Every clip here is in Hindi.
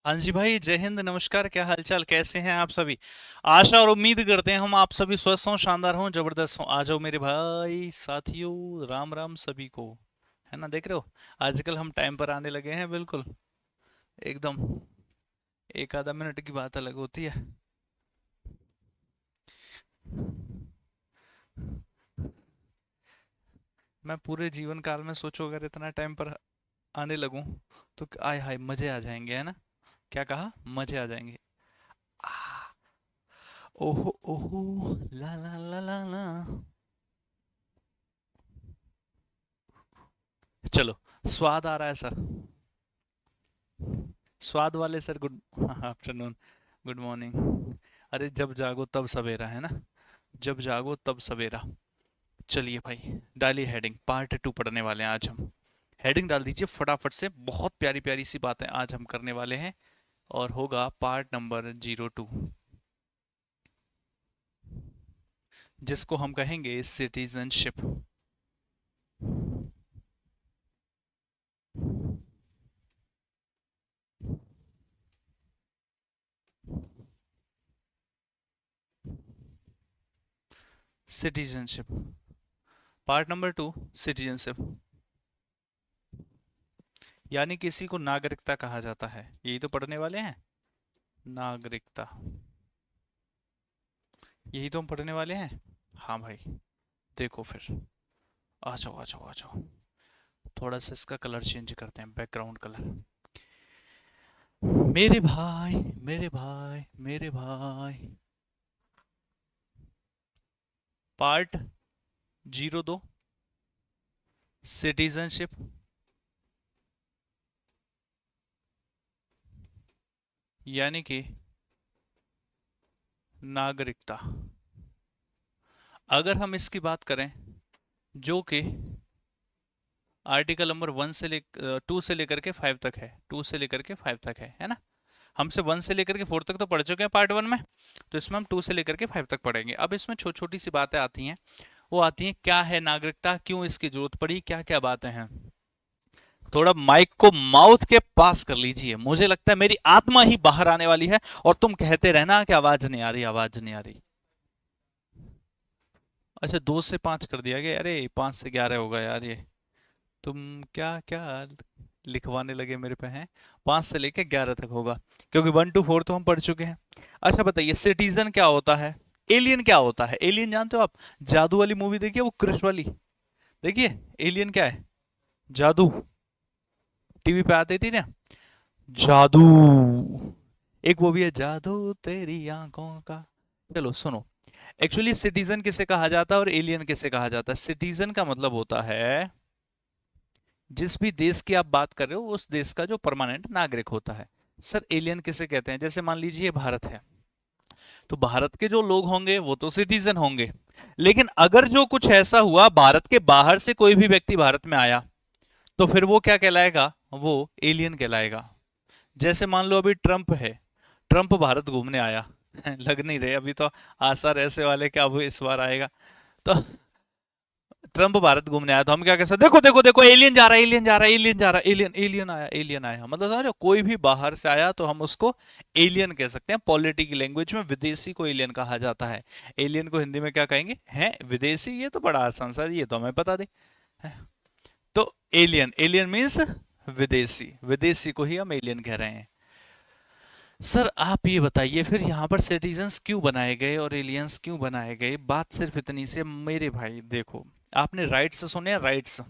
हाँ जी भाई, जय हिंद, नमस्कार। क्या हालचाल, कैसे हैं आप सभी? आशा और उम्मीद करते हैं हम आप सभी स्वस्थ हों, शानदार हों, जबरदस्त हों। आ जाओ मेरे भाई साथियों, राम राम सभी को। है ना, देख रहे हो? आजकल हम टाइम पर आने लगे हैं, बिल्कुल एकदम। एक आधा मिनट की बात अलग होती है। मैं पूरे जीवन काल में सोचो, अगर इतना टाइम पर आने लगूं तो आय हाय मजे आ जाएंगे, है ना? क्या कहा? मजे आ जाएंगे। आह, ओहो ओहो, ला ला ला ला ला। चलो, स्वाद आ रहा है सर। स्वाद वाले sir, good afternoon, good morning. अरे जब जागो तब सवेरा, है ना? जब जागो तब सवेरा। चलिए भाई, डालिए हेडिंग। पार्ट 2 पढ़ने वाले हैं आज हम। हेडिंग डाल दीजिए फटाफट से। बहुत प्यारी प्यारी सी बातें आज हम करने वाले हैं। और होगा पार्ट नंबर 02, जिसको हम कहेंगे citizenship. Citizenship, part number 2, citizenship. यानी किसी को नागरिकता कहा जाता है, यही तो पढ़ने वाले हैं। नागरिकता, यही तो हम पढ़ने वाले हैं। हाँ भाई, देखो फिर। आ जाओ आ जाओ आ जाओ। थोड़ा सा इसका कलर चेंज करते हैं, बैकग्राउंड कलर। मेरे भाई मेरे भाई मेरे भाई, पार्ट 02, सिटीजनशिप। यानी कि नागरिकता। अगर हम इसकी बात करें, जो कि आर्टिकल नंबर 2 से लेकर के 5 तक है, 2 से लेकर के 5 तक है ना? हमसे 1 से लेकर के 4 तक तो पढ़ चुके हैं पार्ट 1 में। तो इसमें हम 2 से लेकर के 5 तक पढ़ेंगे। अब इसमें छोटी छोटी सी बातें आती हैं। वो आती हैं, क्या है नागरिकता, क्यों इसकी जरूरत पड़ी, क्या क्या बातें हैं। थोड़ा माइक को माउथ के पास कर लीजिए, मुझे लगता है मेरी आत्मा ही बाहर आने वाली है। और तुम कहते रहना कि आवाज नहीं आ रही, आवाज नहीं आ रही। अच्छा, 2 से 5 कर दिया गया? अरे 5 से 11 होगा यार ये। तुम क्या क्या लिखवाने लगे मेरे पे हैं? 5 से लेके 11 तक होगा, क्योंकि 1 to 4 तो हम पढ़ चुके हैं। अच्छा बताइए, सिटीजन क्या होता है? एलियन क्या होता है? एलियन जानते हो आप? जादू वाली मूवी देखिए, वो क्रिश वाली। देखिए, एलियन क्या है? जादू। टीवी पे आती थी ना, जादू। एक वो भी है, जादू तेरी आंखों का। चलो सुनो, एक्चुअली सिटीजन किसे कहा जाता है और एलियन किसे कहा जाता है? सिटीजन का मतलब होता है, जिस भी देश की आप बात कर रहे हो उस देश का जो परमानेंट नागरिक होता है। सर, एलियन किसे कहते हैं? जैसे मान लीजिए ये भारत है, तो भारत के जो लोग होंगे वो तो सिटीजन होंगे। लेकिन अगर जो कुछ ऐसा हुआ, भारत के बाहर से कोई भी व्यक्ति भारत में आया, तो फिर वो क्या कहलाएगा? वो एलियन कहलाएगा। जैसे मान लो अभी ट्रंप है, ट्रंप भारत घूमने आया लग नहीं रहे अभी तो आसार ऐसे वाले क्या वो इस बार आएगा। तो ट्रंप भारत घूमने आया, तो हम क्या कह सकते? देखो देखो देखो, एलियन जा रहा है, एलियन जा रहा है, एलियन जा रहा है, एलियन एलियन आया, एलियन आया। मतलब समझ रहे हो? कोई भी बाहर से आया तो हम उसको एलियन कह सकते हैं। पॉलिटी की लैंग्वेज में विदेशी को एलियन कहा जाता है। एलियन को हिंदी में क्या कहेंगे? हैं विदेशी। ये तो बड़ा आसान सा, ये तो हमें बता दे। हैं? तो एलियन, एलियन मीन्स विदेशी, विदेशी को ही हम एलियन कह रहे हैं। सर आप ये बताइए फिर, यहाँ पर सिटीजन्स क्यों बनाए गए और एलियंस क्यों बनाए गए? बात सिर्फ इतनी सी मेरे भाई। देखो, आपने राइट्स सुने हैं? राइट्स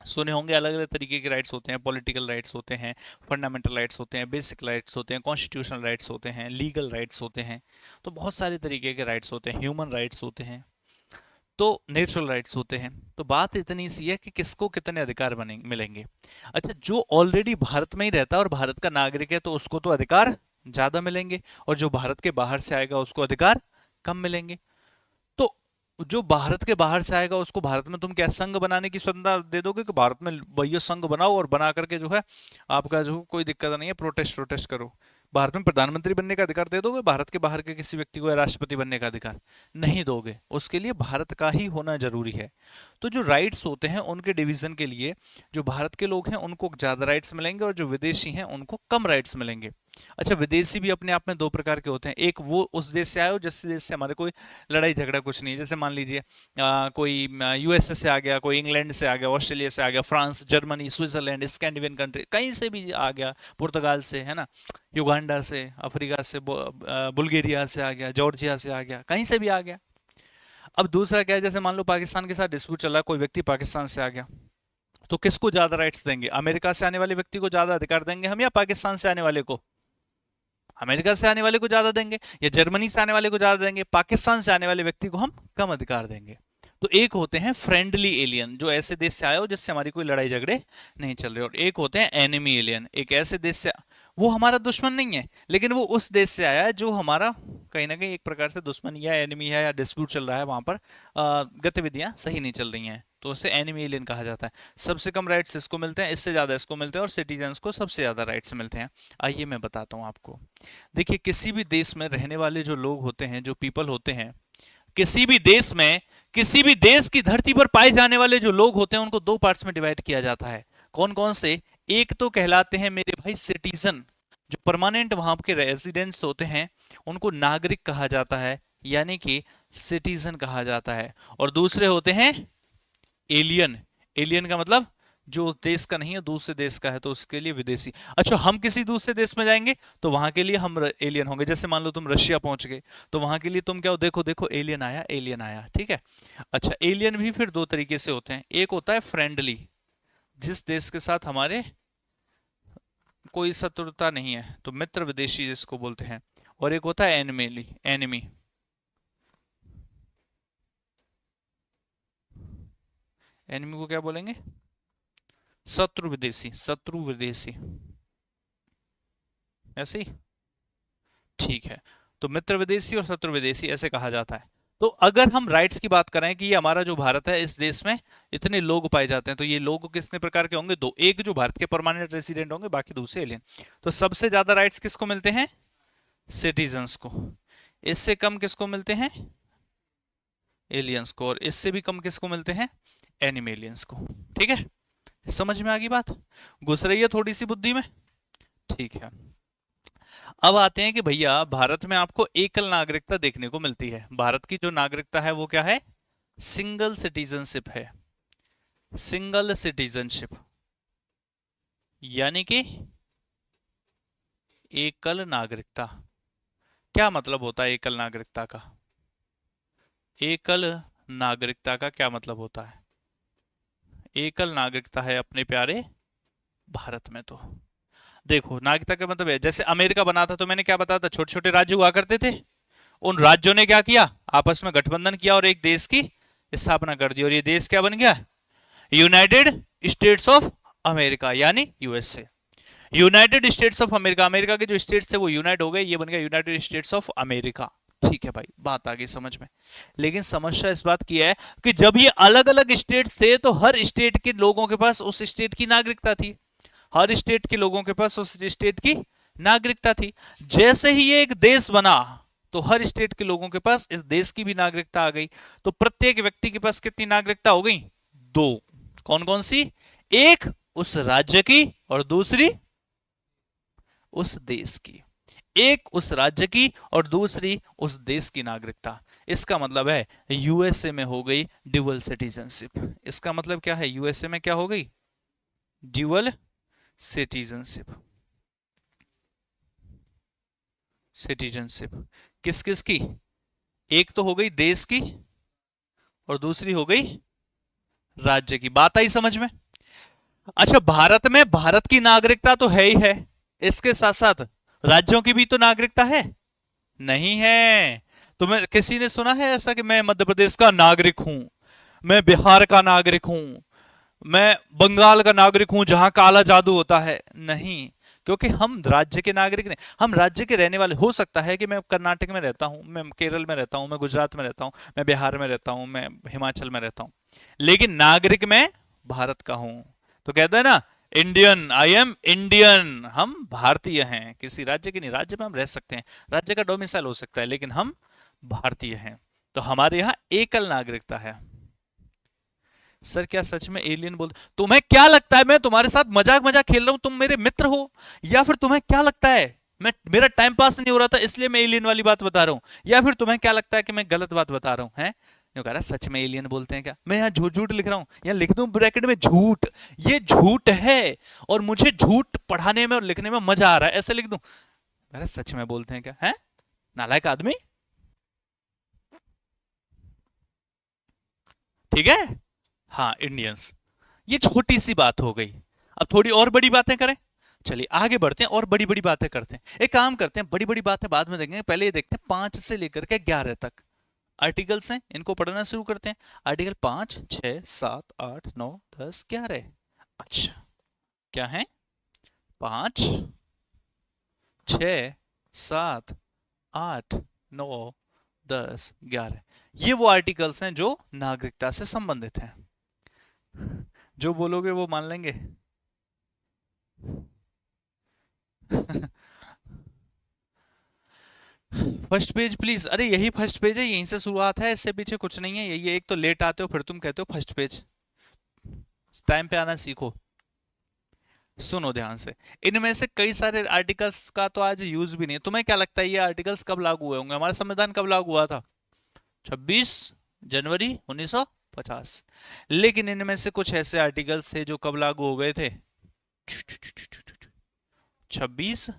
सुने होंगे। अलग अलग तरीके के राइट्स होते हैं। पॉलिटिकल राइट्स होते हैं, फंडामेंटल राइट्स होते हैं, बेसिक राइट्स होते हैं, कॉन्स्टिट्यूशनल राइट्स होते हैं, लीगल राइट्स होते हैं। तो बहुत सारे तरीके के राइट्स होते हैं। ह्यूमन राइट्स होते हैं, तो नेचुरल राइट्स होते हैं। तो बात इतनी सी है कि किसको कितने अधिकार बने मिलेंगे। अच्छा, जो ऑलरेडी भारत में ही रहता है और भारत का नागरिक है, तो उसको तो अधिकार ज्यादा मिलेंगे। और जो भारत के बाहर से आएगा उसको अधिकार कम मिलेंगे। तो जो भारत के बाहर से आएगा उसको भारत में तुम क्या संघ बनाने की स्वतंत्रता दे दोगे कि भारत में भैया संघ बनाओ और बना करके जो है आपका जो कोई दिक्कत नहीं है, प्रोटेस्ट प्रोटेस्ट करो? भारत में प्रधानमंत्री बनने का अधिकार दे दोगे भारत के बाहर के किसी व्यक्ति को, या राष्ट्रपति बनने का अधिकार? नहीं दोगे। उसके लिए भारत का ही होना जरूरी है। तो जो राइट्स होते हैं उनके डिवीजन के लिए जो भारत के लोग हैं उनको ज्यादा राइट्स मिलेंगे, और जो विदेशी हैं उनको कम राइट्स मिलेंगे। अच्छा, विदेशी भी अपने आप में दो प्रकार के होते हैं। एक वो उस देश से आए हो जिस देश से हमारे कोई लड़ाई झगड़ा कुछ नहीं है। जैसे मान लीजिए कोई यूएसए से आ गया, कोई इंग्लैंड से आ गया, ऑस्ट्रेलिया से आ गया, France, Germany, Switzerland, Scandinavian country, कहीं से भी आ गया, पुर्तगाल से, है ना, युगांडा से, अफ्रीका से, बुल्गारिया से आ गया, जॉर्जिया से आ गया, कहीं से भी आ गया। अब दूसरा क्या है, जैसे मान लो पाकिस्तान के साथ डिस्प्यूट चला, कोई व्यक्ति पाकिस्तान से आ गया, तो किसको ज्यादा राइट्स देंगे? अमेरिका से आने वाले व्यक्ति को ज्यादा अधिकार देंगे हम, या पाकिस्तान से आने वाले को? अमेरिका से आने वाले को ज्यादा देंगे, या जर्मनी से आने वाले को ज्यादा देंगे? पाकिस्तान से आने वाले व्यक्ति को हम कम अधिकार देंगे। तो एक होते हैं फ्रेंडली एलियन, जो ऐसे देश से आए हो जिससे हमारी कोई लड़ाई झगड़े नहीं चल रहे, और एक होते हैं एनिमी एलियन, एक ऐसे देश से, वो हमारा दुश्मन नहीं है लेकिन वो उस देश से आया है जो हमारा कहीं ना कहीं एक प्रकार से दुश्मन या एनिमी है, या डिस्प्यूट चल रहा है, वहां पर गतिविधियां सही नहीं चल रही हैं, तो उसे एनिमी एलियन कहा जाता है। सबसे कम राइट्स इसको मिलते हैं, इससे ज्यादा इसको मिलते हैं, और सिटीजन्स को सबसे ज्यादा राइट्स मिलते हैं। आइए मैं बताता हूँ आपको। देखिए, किसी भी देश में रहने वाले जो लोग होते हैं, जो पीपल होते हैं, किसी भी देश में, किसी भी देश की धरती पर पाए जाने वाले जो लोग होते हैं, उनको दो पार्ट्स में डिवाइड किया जाता है। कौन कौन से? एक तो कहलाते हैं मेरे भाई सिटीजन, जो परमानेंट वहां के रेजिडेंट्स होते हैं, उनको नागरिक कहा जाता है, यानी कि सिटीजन कहा जाता है। और दूसरे होते हैं एलियन। एलियन का मतलब जो उस देश का नहीं है, दूसरे देश का है, तो उसके लिए विदेशी। अच्छा, हम किसी दूसरे देश में जाएंगे तो वहां के लिए हम एलियन होंगे। जैसे मान लो तुम रशिया पहुंच गए, तो वहां के लिए तुम क्या हो, देखो देखो एलियन आया, एलियन आया, ठीक है। अच्छा, एलियन भी फिर दो तरीके से होते हैं। एक होता है फ्रेंडली, जिस देश के साथ हमारे कोई शत्रुता नहीं है, तो मित्र विदेशी जिसको बोलते हैं। और एक होता है एनिमी। एनिमी, एनिमी को क्या बोलेंगे? शत्रु विदेशी, शत्रु विदेशी, ऐसे ही, ठीक है। तो मित्र विदेशी और शत्रु विदेशी ऐसे कहा जाता है। तो अगर हम राइट्स की बात करें कि ये हमारा जो भारत है, इस देश में इतने लोग पाए जाते हैं, तो ये लोग कितने प्रकार के होंगे? दो। एक जो भारत के परमानेंट रेसिडेंट होंगे, बाकी दूसरे एलियन। तो सबसे ज्यादा राइट्स किसको मिलते हैं? सिटीजन्स को। इससे कम किसको मिलते हैं? एलियंस को। और इससे भी कम किसको मिलते हैं? एनिमी एलियंस को। ठीक है, समझ में आ गई बात? घुस रही है थोड़ी सी बुद्धि में? ठीक है। अब आते हैं कि भैया भारत में आपको एकल नागरिकता देखने को मिलती है। भारत की जो नागरिकता है वो क्या है? सिंगल सिटीजनशिप है। सिंगल सिटीजनशिप यानी कि एकल नागरिकता। क्या मतलब होता है एकल नागरिकता का? एकल नागरिकता का क्या मतलब होता है? एकल नागरिकता है अपने प्यारे भारत में। तो देखो, नागरिकता का मतलब है, जैसे अमेरिका बना था तो मैंने क्या बताया था, छोटे छोटे राज्य हुआ करते थे, उन राज्यों ने क्या किया, आपस में गठबंधन किया और एक देश की स्थापना कर दी, और ये देश क्या बन गया? यूनाइटेड स्टेट्स ऑफ अमेरिका, यानी USA. United states of America, America के जो स्टेट्स थे वो यूनाइट हो गए, ये बन गया यूनाइटेड स्टेट्स ऑफ अमेरिका। ठीक है भाई, बात आ गई समझ में। लेकिन समस्या इस बात की है कि जब ये अलग अलग स्टेट्स थे तो हर स्टेट के लोगों के पास उस स्टेट की नागरिकता थी। हर स्टेट के लोगों के पास उस स्टेट की नागरिकता थी। जैसे ही ये एक देश बना तो हर स्टेट के लोगों के पास इस देश की भी नागरिकता आ गई। तो प्रत्येक व्यक्ति के पास कितनी नागरिकता हो गई? दो। कौन कौन सी? एक उस राज्य की और दूसरी उस देश की। एक उस राज्य की और दूसरी उस देश की नागरिकता। इसका मतलब है यूएसए में हो गई ड्यूअल सिटीजनशिप। इसका मतलब क्या है? यूएसए में क्या हो गई? Dual citizenship. सिटीजनशिप किस किस की? एक तो हो गई देश की और दूसरी हो गई राज्य की। बात आई समझ में? अच्छा, भारत में भारत की नागरिकता तो है ही है, इसके साथ साथ राज्यों की भी तो नागरिकता है, नहीं है? तो मैं, किसी ने सुना है ऐसा कि मैं मध्य प्रदेश का नागरिक हूं, मैं बिहार का नागरिक हूं, मैं बंगाल का नागरिक हूं जहां काला जादू होता है? नहीं, क्योंकि हम राज्य के नागरिक नहीं, हम राज्य के रहने वाले। हो सकता है कि मैं कर्नाटक में रहता हूं, मैं केरल में रहता हूं, मैं गुजरात में रहता हूं, मैं बिहार में रहता हूं, मैं हिमाचल में रहता हूं, लेकिन नागरिक मैं भारत का हूं। तो कहते हैं ना, इंडियन, आई एम इंडियन, हम भारतीय हैं, किसी राज्य के नहीं, राज्य में हम रह सकते हैं, राज्य का डोमिसाइल हो सकता है, लेकिन हम भारतीय हैं, तो हमारे यहाँ एकल नागरिकता है। सर क्या सच में एलियन बोल, तुम्हें क्या लगता है मैं तुम्हारे साथ मजाक मजाक खेल रहा हूं, तुम मेरे मित्र हो, या फिर तुम्हें क्या लगता है मैं, मेरा टाइम पास नहीं हो रहा था इसलिए मैं एलियन वाली बात बता रहा हूं, या फिर तुम्हें क्या लगता है कि मैं गलत बात बता रहा हूं, है? जो कह रहा सच में एलियन बोलते हैं क्या, मैं यहाँ झूठ झूठ लिख रहा हूँ, यहाँ लिख दूं ब्रैकेट में झूठ, ये झूठ है, और मुझे झूठ पढ़ाने में और लिखने में मजा आ रहा है, ऐसे लिख दूं, अरे सच में बोलते हैं क्या, है नालायक आदमी। ठीक है, हाँ इंडियंस, ये छोटी सी बात हो गई, अब थोड़ी और बड़ी बातें करें, चलिए आगे बढ़ते हैं और बड़ी बड़ी बातें करते हैं, एक काम करते हैं, बड़ी बड़ी बातें बाद में देखेंगे, पहले ये देखते हैं 5 से लेकर के 11 तक आर्टिकल्स हैं, इनको पढ़ना शुरू करते हैं। आर्टिकल 5, 6, 7, 8, 9, 10, 11। अच्छा क्या है, 5, 6, 7, 8, 9, 10, 11, ये वो आर्टिकल्स हैं जो नागरिकता से संबंधित हैं, जो बोलोगे वो मान लेंगे। फर्स्ट पेज प्लीज, अरे यही फर्स्ट पेज है, यहीं से शुरुआत है, इससे पीछे कुछ नहीं है, यही एक तो लेट आते हो फिर तुम कहते हो फर्स्ट पेज, टाइम पे आना सीखो। सुनो ध्यान से, इनमें से कई सारे आर्टिकल्स का तो आज यूज भी नहीं है, तुम्हें क्या लगता है ये आर्टिकल्स कब लागू हुए होंगे, हमारा संविधान कब लागू हुआ था, 26 जनवरी 1950, लेकिन इनमें से कुछ ऐसे आर्टिकल्स थे जो कब लागू हो गए थे, 26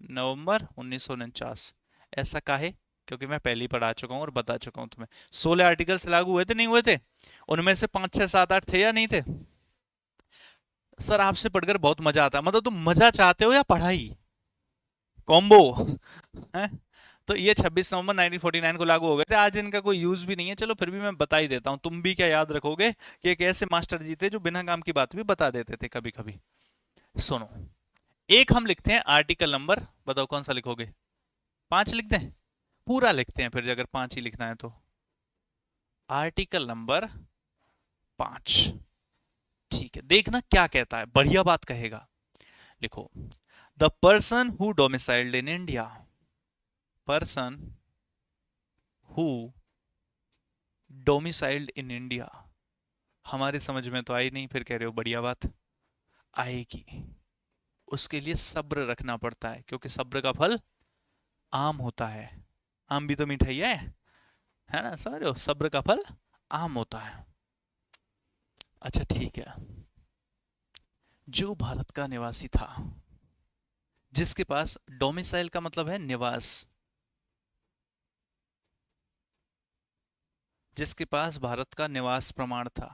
नवंबर 1949। ऐसा काहे, क्योंकि मैं पहले ही पढ़ा चुका हूं और बता चुका हूं तुम्हें, 16 आर्टिकल्स लागू हुए थे नहीं हुए थे, उनमें से 5, 6, 7, 8 थे या नहीं थे? सर आपसे पढ़कर बहुत मजा आता है, मतलब तुम मजा चाहते हो या पढ़ाई, कॉम्बो है? तो ये 26 नवंबर 1949 को लागू हो गए थे, आज इनका कोई यूज भी नहीं है, चलो फिर भी मैं बता ही देता हूं, तुम भी क्या याद रखोगे कि एक ऐसे मास्टर जी थे जो बिना काम की बात भी बता देते थे कभी कभी। सुनो, एक हम लिखते हैं आर्टिकल नंबर, बताओ कौन सा लिखोगे, 5 लिख दें, पूरा लिखते हैं फिर अगर 5 ही लिखना है तो, आर्टिकल नंबर 5, ठीक है, देखना क्या कहता है, बढ़िया बात कहेगा, लिखो, the person who domiciled in India, person who domiciled in India, हमारी समझ में तो आई नहीं, फिर कह रहे हो बढ़िया बात, आएगी, उसके लिए सब्र रखना पड़ता है, क्योंकि सब्र का फल आम होता है, आम भी तो मीठा ही है ना, समझ रहे हो, सब्र का फल आम होता है। अच्छा ठीक है, जो भारत का निवासी था, जिसके पास डोमिसाइल का मतलब है निवास, जिसके पास भारत का निवास प्रमाण था,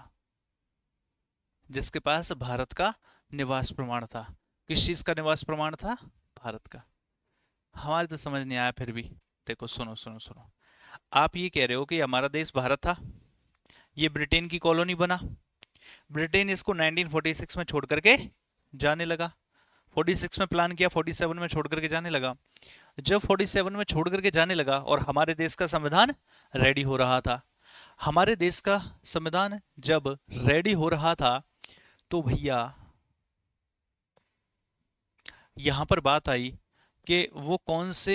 जिसके पास भारत का निवास प्रमाण था, किस चीज का निवास प्रमाण था, भारत का, हमारे तो समझ नहीं आया फिर भी, देखो सुनो सुनो सुनो, आप ये कह रहे हो कि हमारा देश भारत था, ये ब्रिटेन की कॉलोनी बना, ब्रिटेन इसको 1946 में छोड़ करके जाने लगा, 46 में प्लान किया, 47 में छोड़ करके जाने लगा, जब 47 में छोड़ करके जाने लगा और हमारे देश का संविधान रेडी हो रहा था, हमारे देश का संविधान जब रेडी हो रहा था, तो भैया यहां पर बात आई कि वो कौन से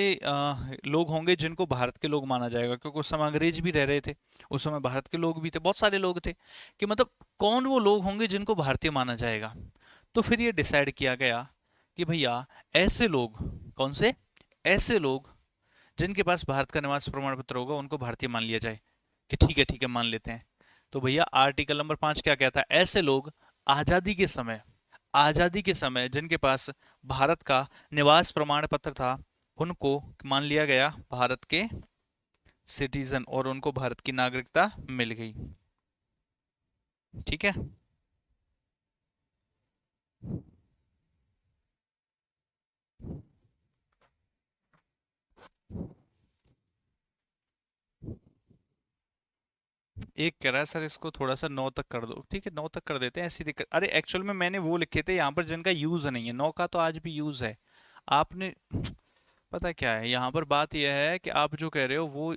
लोग होंगे जिनको भारत के लोग माना जाएगा, क्योंकि उस समय अंग्रेज भी रह रहे थे, उस समय भारत के लोग भी थे, बहुत सारे लोग थे, कि मतलब कौन वो लोग होंगे जिनको भारतीय माना जाएगा, तो फिर ये डिसाइड किया गया कि भैया ऐसे लोग, कौन से, ऐसे लोग जिनके पास भारत का निवास प्रमाण पत्र होगा उनको भारतीय मान लिया जाए, कि ठीक है मान लेते हैं, तो भैया आर्टिकल नंबर 5 क्या कहता है, ऐसे लोग आजादी के समय, आजादी के समय जिनके पास भारत का निवास प्रमाण पत्र था, उनको मान लिया गया भारत के सिटीजन और उनको भारत की नागरिकता मिल गई, ठीक है। एक कह रहा है सर इसको थोड़ा सा 9 तक कर दो, ठीक है 9 तक कर देते हैं, ऐसी दिक्कत, अरे एक्चुअल में मैंने वो लिखे थे यहाँ पर जिनका यूज नहीं है, 9 का तो आज भी यूज है, आपने पता क्या है यहाँ पर बात यह है कि आप जो कह रहे हो वो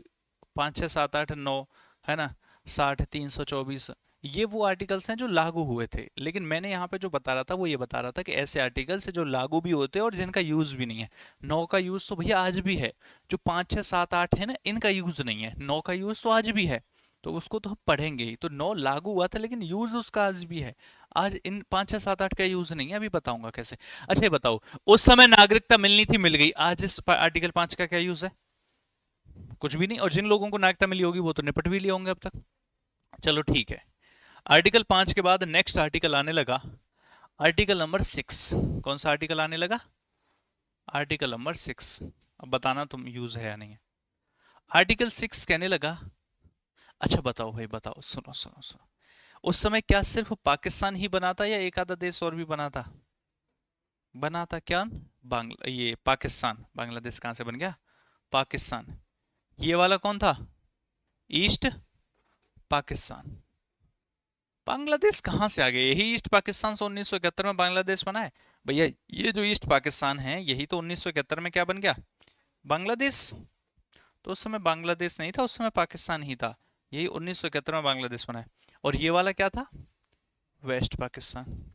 5, 6, 7, 8, 9 है ना, 60, 324, ये वो आर्टिकल्स हैं जो लागू हुए थे, लेकिन मैंने यहाँ पे जो बता रहा था वो ये बता रहा था कि ऐसे आर्टिकल्स जो लागू भी होते हैं और जिनका यूज भी नहीं है। 9 का यूज तो भैया आज भी है, जो 5 6 7 8 है ना, इनका यूज नहीं है। 9 का यूज तो आज भी है, तो उसको तो हम पढ़ेंगे ही। तो 9 लागू हुआ था लेकिन यूज उसका आज भी है। आज इन 5 6 7 8 का यूज नहीं है, अभी बताऊंगा कैसे। अच्छा ये बताओ, उस समय नागरिकता मिलनी थी, मिल गई, आज इस आर्टिकल 5 का क्या यूज है? कुछ भी नहीं। और जिन लोगों को नागरिकता मिली होगी वो तो निपट भी लिए होंगे अब तक। चलो ठीक है। आर्टिकल 5 के बाद नेक्स्ट आर्टिकल आने लगा, आर्टिकल नंबर 6। कौन सा आर्टिकल आने लगा? Article number 6। अब बताना तुम यूज है या नहीं है। आर्टिकल 6 कहने लगा, अच्छा बताओ भाई बताओ, सुनो सुनो सुनो, उस समय क्या सिर्फ पाकिस्तान ही बना था या एक आधा देश और भी बना था? बना था क्या? ये पाकिस्तान। बांग्लादेश कहां से बन गया? पाकिस्तान। ये वाला कौन था? ईस्ट पाकिस्तान। बांग्लादेश कहां से आ गया? यही ईस्ट पाकिस्तान से 1971 में बांग्लादेश बना है भैया। ये जो ईस्ट पाकिस्तान है यही तो 1971 में क्या बन गया? बांग्लादेश। तो उस समय बांग्लादेश नहीं था, उस समय पाकिस्तान ही था। यही 1971 में बांग्लादेश बना है। और ये वाला क्या था? वेस्ट पाकिस्तान।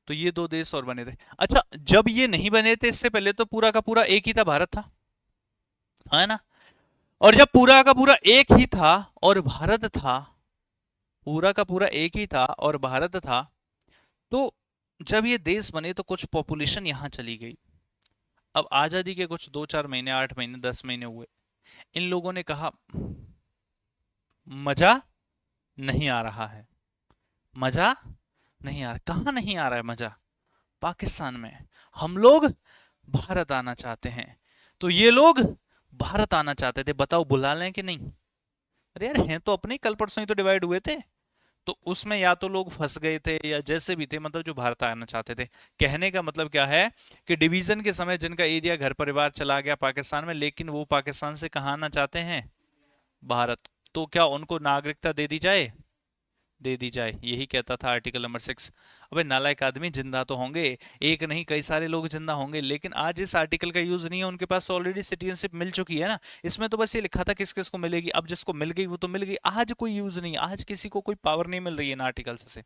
तो ये दो देश और बने थे। अच्छा, जब ये नहीं बने थे इससे पहले तो पूरा का पूरा एक ही था, भारत था, है ना? और जब पूरा का पूरा एक ही था और भारत था, पूरा का पूरा एक ही था और भारत था, तो जब ये देश बने तो कुछ पॉपुलेशन यहां चली गई। अब आजादी के कुछ 2 4 महीने, 8 महीने, 10 महीने हुए, इन लोगों ने कहा मजा नहीं आ रहा है, मजा नहीं आ रहा। कहां नहीं आ रहा है मजा? पाकिस्तान में। हम लोग भारत आना चाहते हैं। तो ये लोग भारत आना चाहते थे, बताओ बुला लें कि नहीं? अरे यार, हैं तो अपने, कल परसों ही तो डिवाइड हुए थे। तो उसमें या तो लोग फंस गए थे या जैसे भी थे, मतलब जो भारत आना चाहते थे। कहने का मतलब क्या है कि डिवीजन के समय जिनका एरिया घर परिवार चला गया पाकिस्तान में, लेकिन वो पाकिस्तान से कहाँ आना चाहते हैं? भारत। तो क्या उनको नागरिकता दे दी जाए? दे दी जाए, यही कहता था आर्टिकल नंबर 6। अबे नालायक आदमी, जिंदा तो होंगे, एक नहीं कई सारे लोग जिंदा होंगे, लेकिन आज इस आर्टिकल का यूज नहीं है, उनके पास ऑलरेडी सिटीजनशिप मिल चुकी है ना। इसमें तो बस ये लिखा था किस किस को मिलेगी, अब जिसको मिल गई वो तो मिल गई, आज कोई यूज नहीं, आज किसी को कोई पावर नहीं मिल रही है ना आर्टिकल से।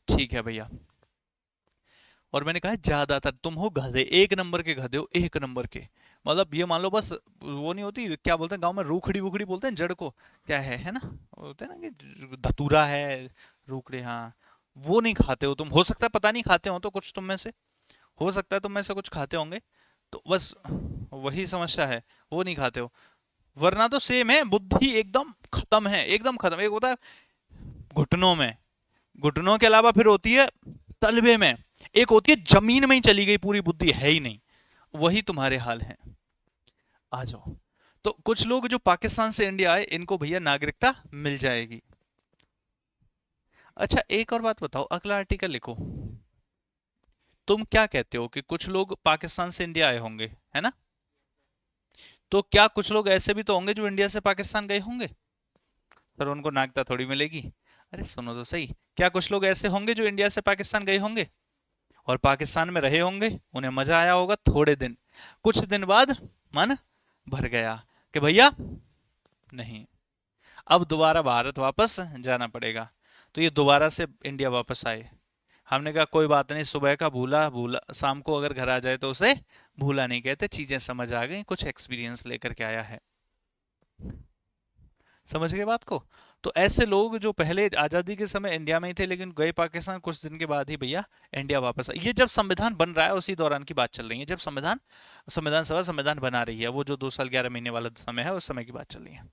ठीक है भैया। और मैंने कहा ज्यादातर तुम हो गधे, एक नंबर के गधे हो, एक नंबर के। मतलब ये मान लो बस, वो नहीं होती, क्या बोलते हैं गांव में, रूखड़ी वुखड़ी बोलते हैं जड़ को, क्या है ना, बोलते हैं ना कि धतूरा है, रूखड़ी, हाँ। वो नहीं खाते हो तुम, हो सकता है पता नहीं खाते हो तो कुछ तुम में से, हो सकता है तुम में से कुछ खाते होंगे, तो बस वही समस्या है, वो नहीं खाते हो। वरना तो सेम है, बुद्धि एकदम खत्म है, एकदम खत्म। एक होता है घुटनों में, घुटनों के अलावा फिर होती है तलबे में, एक होती है जमीन में ही चली गई, पूरी बुद्धि है ही नहीं। वही तुम्हारे हाल है। आ जाओ। तो कुछ लोग जो पाकिस्तान से इंडिया आए, इनको भैया नागरिकता मिल जाएगी। अच्छा एक और बात बताओ, अगला आर्टिकल लिखो। तुम क्या कहते हो कि कुछ लोग पाकिस्तान से इंडिया आए होंगे, है ना? तो क्या कुछ लोग ऐसे भी तो होंगे जो इंडिया से पाकिस्तान गए होंगे? सर उनको नागरिकता थोड़ी मिलेगी। अरे सुनो तो सही, क्या कुछ लोग ऐसे होंगे जो इंडिया से पाकिस्तान गए होंगे और पाकिस्तान में रहे होंगे, उन्हें मजा आया होगा थोड़े दिन, कुछ दिन बाद मन भर गया कि भैया नहीं, अब दोबारा भारत वापस जाना पड़ेगा। तो ये दोबारा से इंडिया वापस आए। हमने कहा कोई बात नहीं, सुबह का भूला भूला, शाम को अगर घर आ जाए तो उसे भूला नहीं कहते, चीजें समझ आ गई, कुछ एक्सपीरियंस लेकर के आया है। समझ गए बात को? तो ऐसे लोग जो पहले आजादी के समय इंडिया में ही थे लेकिन गए पाकिस्तान, कुछ दिन के बाद ही भैया इंडिया वापस आए। ये जब संविधान बन रहा है उसी दौरान की बात चल रही है, जब संविधान सभा संविधान बना रही है, वो जो 2 साल 11 महीने वाला समय है उस समय की बात चल रही है।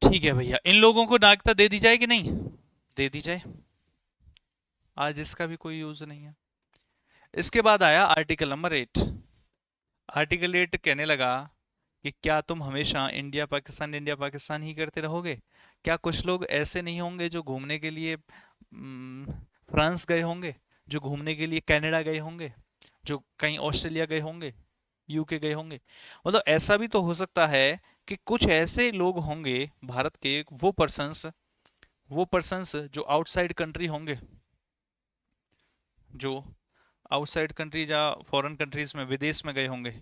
ठीक है भैया, इन लोगों को नागरिकता दे दी जाए कि नहीं? दे दी जाए। आज इसका भी कोई यूज नहीं है। इसके बाद आया आर्टिकल नंबर 8। आर्टिकल 8 कहने लगा कि क्या तुम हमेशा इंडिया पाकिस्तान ही करते रहोगे? क्या कुछ लोग ऐसे नहीं होंगे जो घूमने के लिए फ्रांस गए होंगे, जो घूमने के लिए कनाडा गए होंगे, जो कहीं ऑस्ट्रेलिया गए होंगे, यूके गए होंगे? मतलब ऐसा भी तो हो सकता है कि कुछ ऐसे लोग होंगे भारत के, वो पर्सन्स जो आउटसाइड कंट्री होंगे, जो आउटसाइड कंट्री या फॉरेन कंट्रीज में, विदेश में गए होंगे।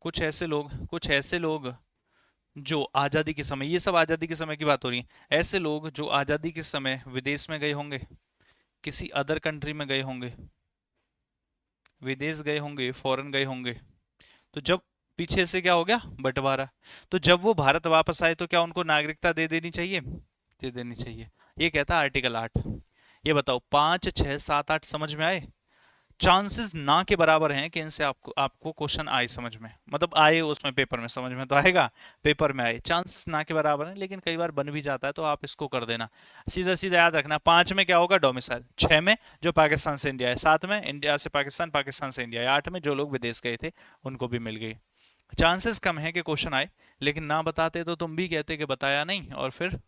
कुछ ऐसे लोग जो आजादी के समय, ये सब आजादी के समय की बात हो रही है, ऐसे लोग जो आजादी के समय विदेश में गए होंगे, किसी अदर कंट्री में गए होंगे, विदेश गए होंगे, फॉरेन गए होंगे, तो जब पीछे से क्या हो गया, बंटवारा, तो जब वो भारत वापस आए तो क्या उनको नागरिकता दे देनी चाहिए, दे देनी चाहिए। ये कहता है आर्टिकल 8। ये बताओ 5, 6, 7, 8 समझ में आए? चांसेस ना के बराबर हैं कि इनसे आपको आपको क्वेश्चन आए समझ में, मतलब आए उसमें पेपर में, समझ में तो आएगा, पेपर में आए, चांसेस ना के बराबर हैं, लेकिन कई बार बन भी जाता है, तो आप इसको कर देना। सीधा सीधा याद रखना, 5 में क्या होगा, डोमिसाइल, 6 में जो पाकिस्तान से इंडिया है, 7 में इंडिया से पाकिस्तान, पाकिस्तान से इंडिया है, 8 में जो लोग विदेश गए थे उनको भी मिल गई। चांसेस कम है कि क्वेश्चन आए, लेकिन ना बताते तो तुम भी कहते कि बताया नहीं, और फिर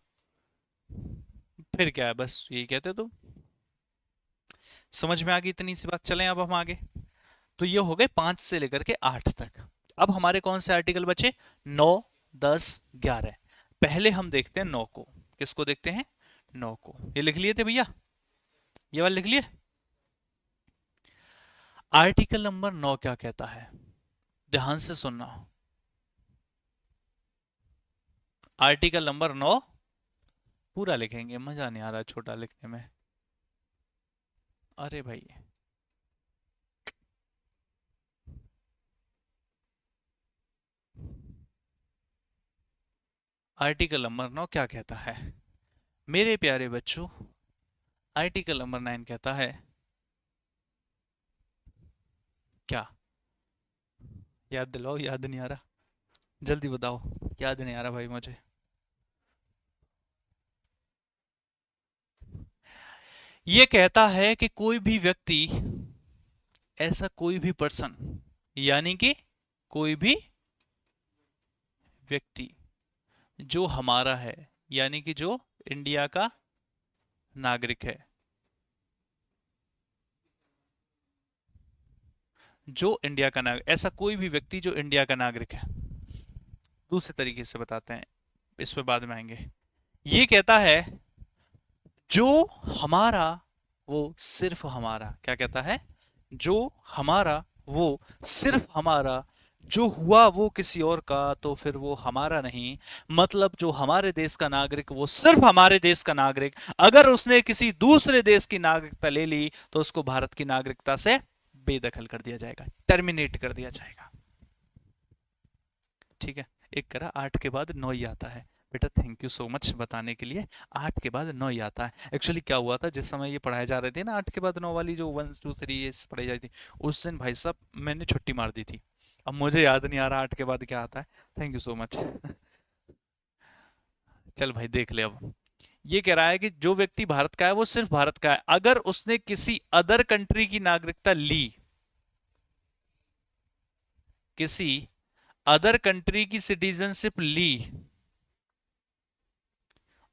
क्या है, बस यही कहते तुम। समझ में आ गई इतनी सी बात? चलें अब हम आगे। तो ये हो गए 5 से लेकर के 8 तक। अब हमारे कौन से आर्टिकल बचे, 9, 10, 11। पहले हम देखते हैं 9 को। किसको देखते हैं, 9 को। ये लिख लिए थे भैया, ये वाला लिख लिए? आर्टिकल नंबर 9 क्या कहता है, ध्यान से सुनना। आर्टिकल नंबर 9 पूरा लिखेंगे, मजा नहीं आ रहा छोटा लिखने में। अरे भाई, आर्टिकल नंबर 9 क्या कहता है मेरे प्यारे बच्चों? आर्टिकल नंबर 9 कहता है क्या? याद दिलाओ, याद नहीं आ रहा, जल्दी बताओ, याद नहीं आ रहा भाई मुझे। ये कहता है कि कोई भी व्यक्ति, ऐसा कोई भी पर्सन, यानी कि कोई भी व्यक्ति जो हमारा है, यानी कि जो इंडिया का नागरिक है, जो इंडिया का नागरिक, ऐसा कोई भी व्यक्ति जो इंडिया का नागरिक है। दूसरे तरीके से बताते हैं, इस पे बाद में आएंगे। ये कहता है जो हमारा, वो सिर्फ हमारा, क्या कहता है, जो हमारा वो सिर्फ हमारा, जो हुआ वो किसी और का तो फिर वो हमारा नहीं। मतलब जो हमारे देश का नागरिक वो सिर्फ हमारे देश का नागरिक, अगर उसने किसी दूसरे देश की नागरिकता ले ली तो उसको भारत की नागरिकता से बेदखल कर दिया जाएगा, टर्मिनेट कर दिया जाएगा। ठीक है, एक करा, 8 के बाद 9 ही आता है बेटा, थैंक यू सो मच बताने के लिए। 8 के बाद 9 ही आता है। एक्चुअली क्या हुआ था, जिस समय ये पढ़ाए जा रहे थे ना, 8 के बाद 9 वाली जो 1, 2, 3 ये पढ़ाई जाती थी, उस दिन भाई साहब मैंने छुट्टी मार दी थी। अब मुझे याद नहीं आ रहा 8 के बाद क्या आता है। Thank you so much. चल भाई देख ले अब। ये कह रहा है कि जो व्यक्ति भारत का है वो सिर्फ भारत का है, अगर उसने किसी अदर कंट्री की नागरिकता ली, किसी अदर कंट्री की सिटीजनशिप ली,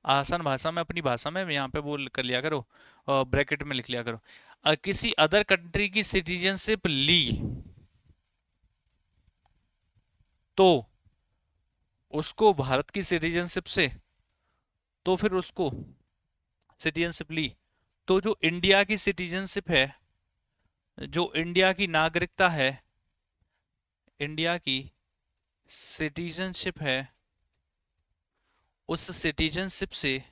आसान भाषा में, अपनी भाषा में यहाँ पे बोल कर लिया करो, ब्रैकेट में लिख लिया करो, किसी अदर कंट्री की सिटीजनशिप ली तो उसको भारत की सिटीजनशिप से, तो फिर उसको सिटीजनशिप ली तो जो इंडिया की सिटीजनशिप है, जो इंडिया की नागरिकता है, इंडिया की सिटीजनशिप है, उस सिटीजनशिप से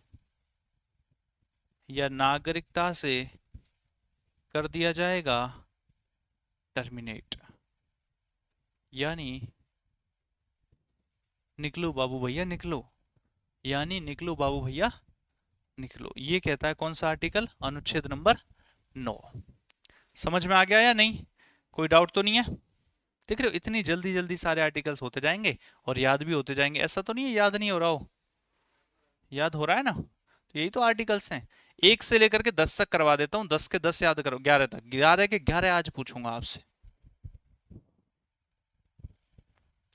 या नागरिकता से कर दिया जाएगा टर्मिनेट। यानी निकलो बाबू भैया निकलो, यानी निकलो बाबू भैया निकलो। ये कहता है कौन सा आर्टिकल, अनुच्छेद नंबर 9। समझ में आ गया या नहीं, कोई डाउट तो नहीं है? देख रहे हो इतनी जल्दी जल्दी सारे आर्टिकल्स होते जाएंगे और याद भी होते जाएंगे, ऐसा तो नहीं है याद नहीं हो रहा हो, याद हो रहा है ना। तो यही तो आर्टिकल्स हैं। 1 से लेकर के 10 तक करवा देता हूँ, 10 के 10 याद करो, 11 तक, 11 के 11 आज पूछूंगा आपसे।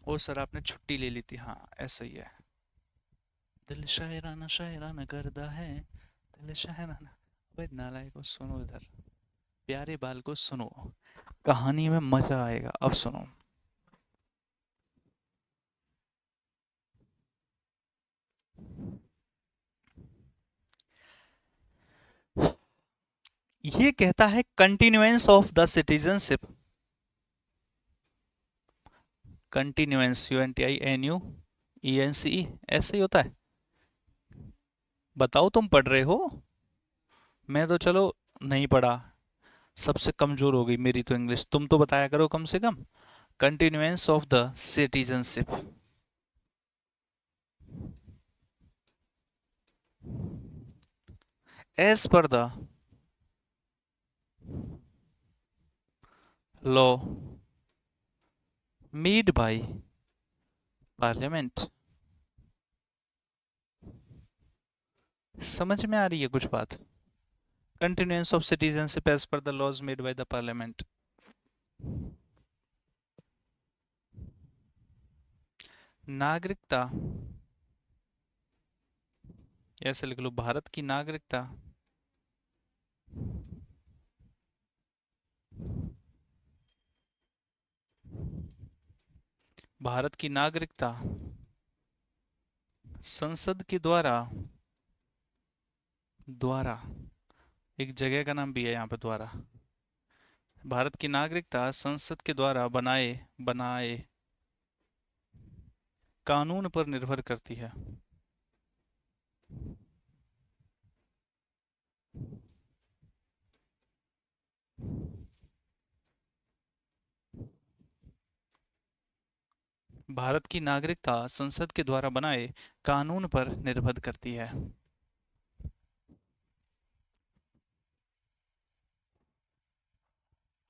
ओ सर आपने छुट्टी ले ली थी, हाँ ऐसा ही है। दिल शायराना शायराना करदा है, दिल शायराना। भाई नालायक को सुनो, इधर प्यारे बाल को सुनो, कहानी में मजा आएगा, अब सुनो। ये कहता है continuance of the citizenship, continuance, UNTINU ENCE ऐसे ही होता है? बताओ, तुम पढ़ रहे हो? मैं तो चलो नहीं पढ़ा, सबसे कमजोर हो गई मेरी तो इंग्लिश। तुम तो बताया करो कम से कम। Continuance of the citizenship. As per the law made by parliament. समझ में आ रही है कुछ बात? Continuance of citizenship as per the laws made by the parliament. नागरिकता, ऐसे लिख लो, भारत की नागरिकता भारत की नागरिकता संसद के द्वारा द्वारा एक जगह का नाम भी है यहाँ पे, द्वारा। भारत की नागरिकता संसद के द्वारा बनाए बनाए कानून पर निर्भर करती है। भारत की नागरिकता संसद के द्वारा बनाए कानून पर निर्भर करती है।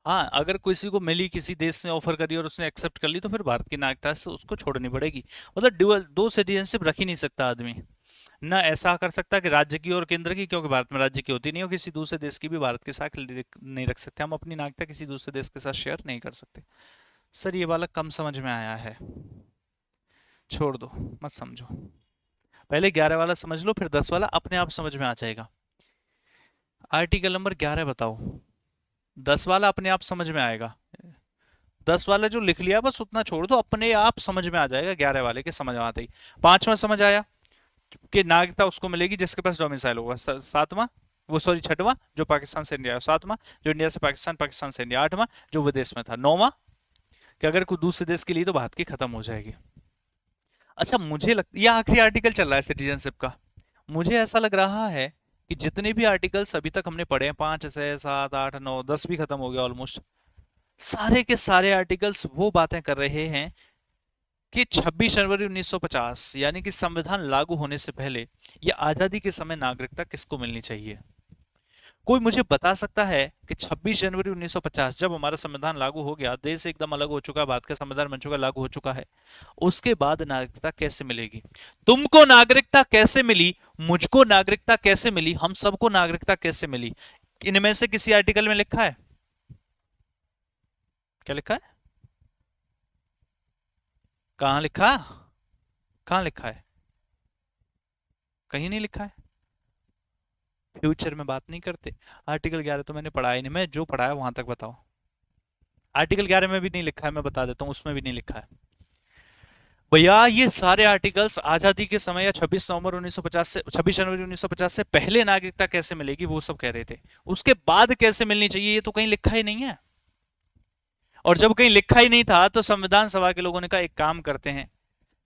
हाँ, अगर किसी को मिली, किसी देश ने ऑफर करी और उसने एक्सेप्ट कर ली, तो फिर भारत की नागरिकता से उसको छोड़नी पड़ेगी। मतलब ड्यूअल, दो सिटीजनशिप रख ही नहीं सकता आदमी। ना ऐसा कर सकता कि राज्य की और केंद्र की, क्योंकि भारत में राज्य की होती नहीं, और किसी दूसरे देश की भी भारत के साथ नहीं रख सकते। हम अपनी नागरिकता किसी दूसरे देश के साथ शेयर नहीं कर सकते। सर ये वाला कम समझ में आया है, छोड़ दो, मत समझो। पहले 11 वाला समझ लो, फिर 10 वाला अपने आप समझ में आ जाएगा। आर्टिकल नंबर 11 बताओ। 10 वाला अपने आप समझ में आएगा। 10 वाला जो लिख लिया बस उतना छोड़ दो, अपने आप समझ में आ जाएगा 11 वाले के समझ में आते ही। 5वां समझ आया कि नागरिकता उसको मिलेगी जिसके पास डोमिसाइल होगा। 7वां, वो सॉरी 6वां, जो पाकिस्तान से इंडिया है। 7वां, जो इंडिया से पाकिस्तान, पाकिस्तान से इंडिया। 8वां, जो विदेश में था। 9वां, कि अगर कोई दूसरे देश के लिए तो भारत की खत्म हो जाएगी। अच्छा, मुझे लगता, यह आखिरी आर्टिकल चल रहा है सिटीजनशिप का। मुझे ऐसा लग रहा है कि जितने भी आर्टिकल्स अभी तक हमने पढ़े हैं, 5 से 7 8 9 10 भी खत्म हो गया ऑलमोस्ट, सारे के सारे आर्टिकल्स वो बातें कर रहे हैं कि 26 जनवरी 1950 यानी कि संविधान लागू होने से पहले या आजादी के समय नागरिकता किसको मिलनी चाहिए। कोई मुझे बता सकता है कि 26 जनवरी 1950 जब हमारा संविधान लागू हो गया, देश एकदम अलग हो चुका है, भारत का संविधान बन चुका, लागू हो चुका है, उसके बाद नागरिकता कैसे मिलेगी? तुमको नागरिकता कैसे मिली, मुझको नागरिकता कैसे मिली, हम सबको नागरिकता कैसे मिली? इनमें से किसी आर्टिकल में लिखा है? क्या लिखा है? कहां लिखा? कहां लिखा है? कहीं नहीं लिखा है। फ्यूचर में बात नहीं करते। आर्टिकल 11 तो मैंने पढ़ा ही नहीं, मैं जो पढ़ा है वहां तक बताओ। आर्टिकल 11 में भी नहीं लिखा है, मैं बता देता हूँ, उसमें भी नहीं लिखा है भैया। ये सारे आर्टिकल्स आजादी के समय या 26 नवंबर 1950 से 26 जनवरी 1950 से पहले नागरिकता कैसे मिलेगी वो सब कह रहे थे। उसके बाद कैसे मिलनी चाहिए ये तो कहीं लिखा ही नहीं है। और जब कहीं लिखा ही नहीं था तो संविधान सभा के लोगों ने कहा एक काम करते हैं,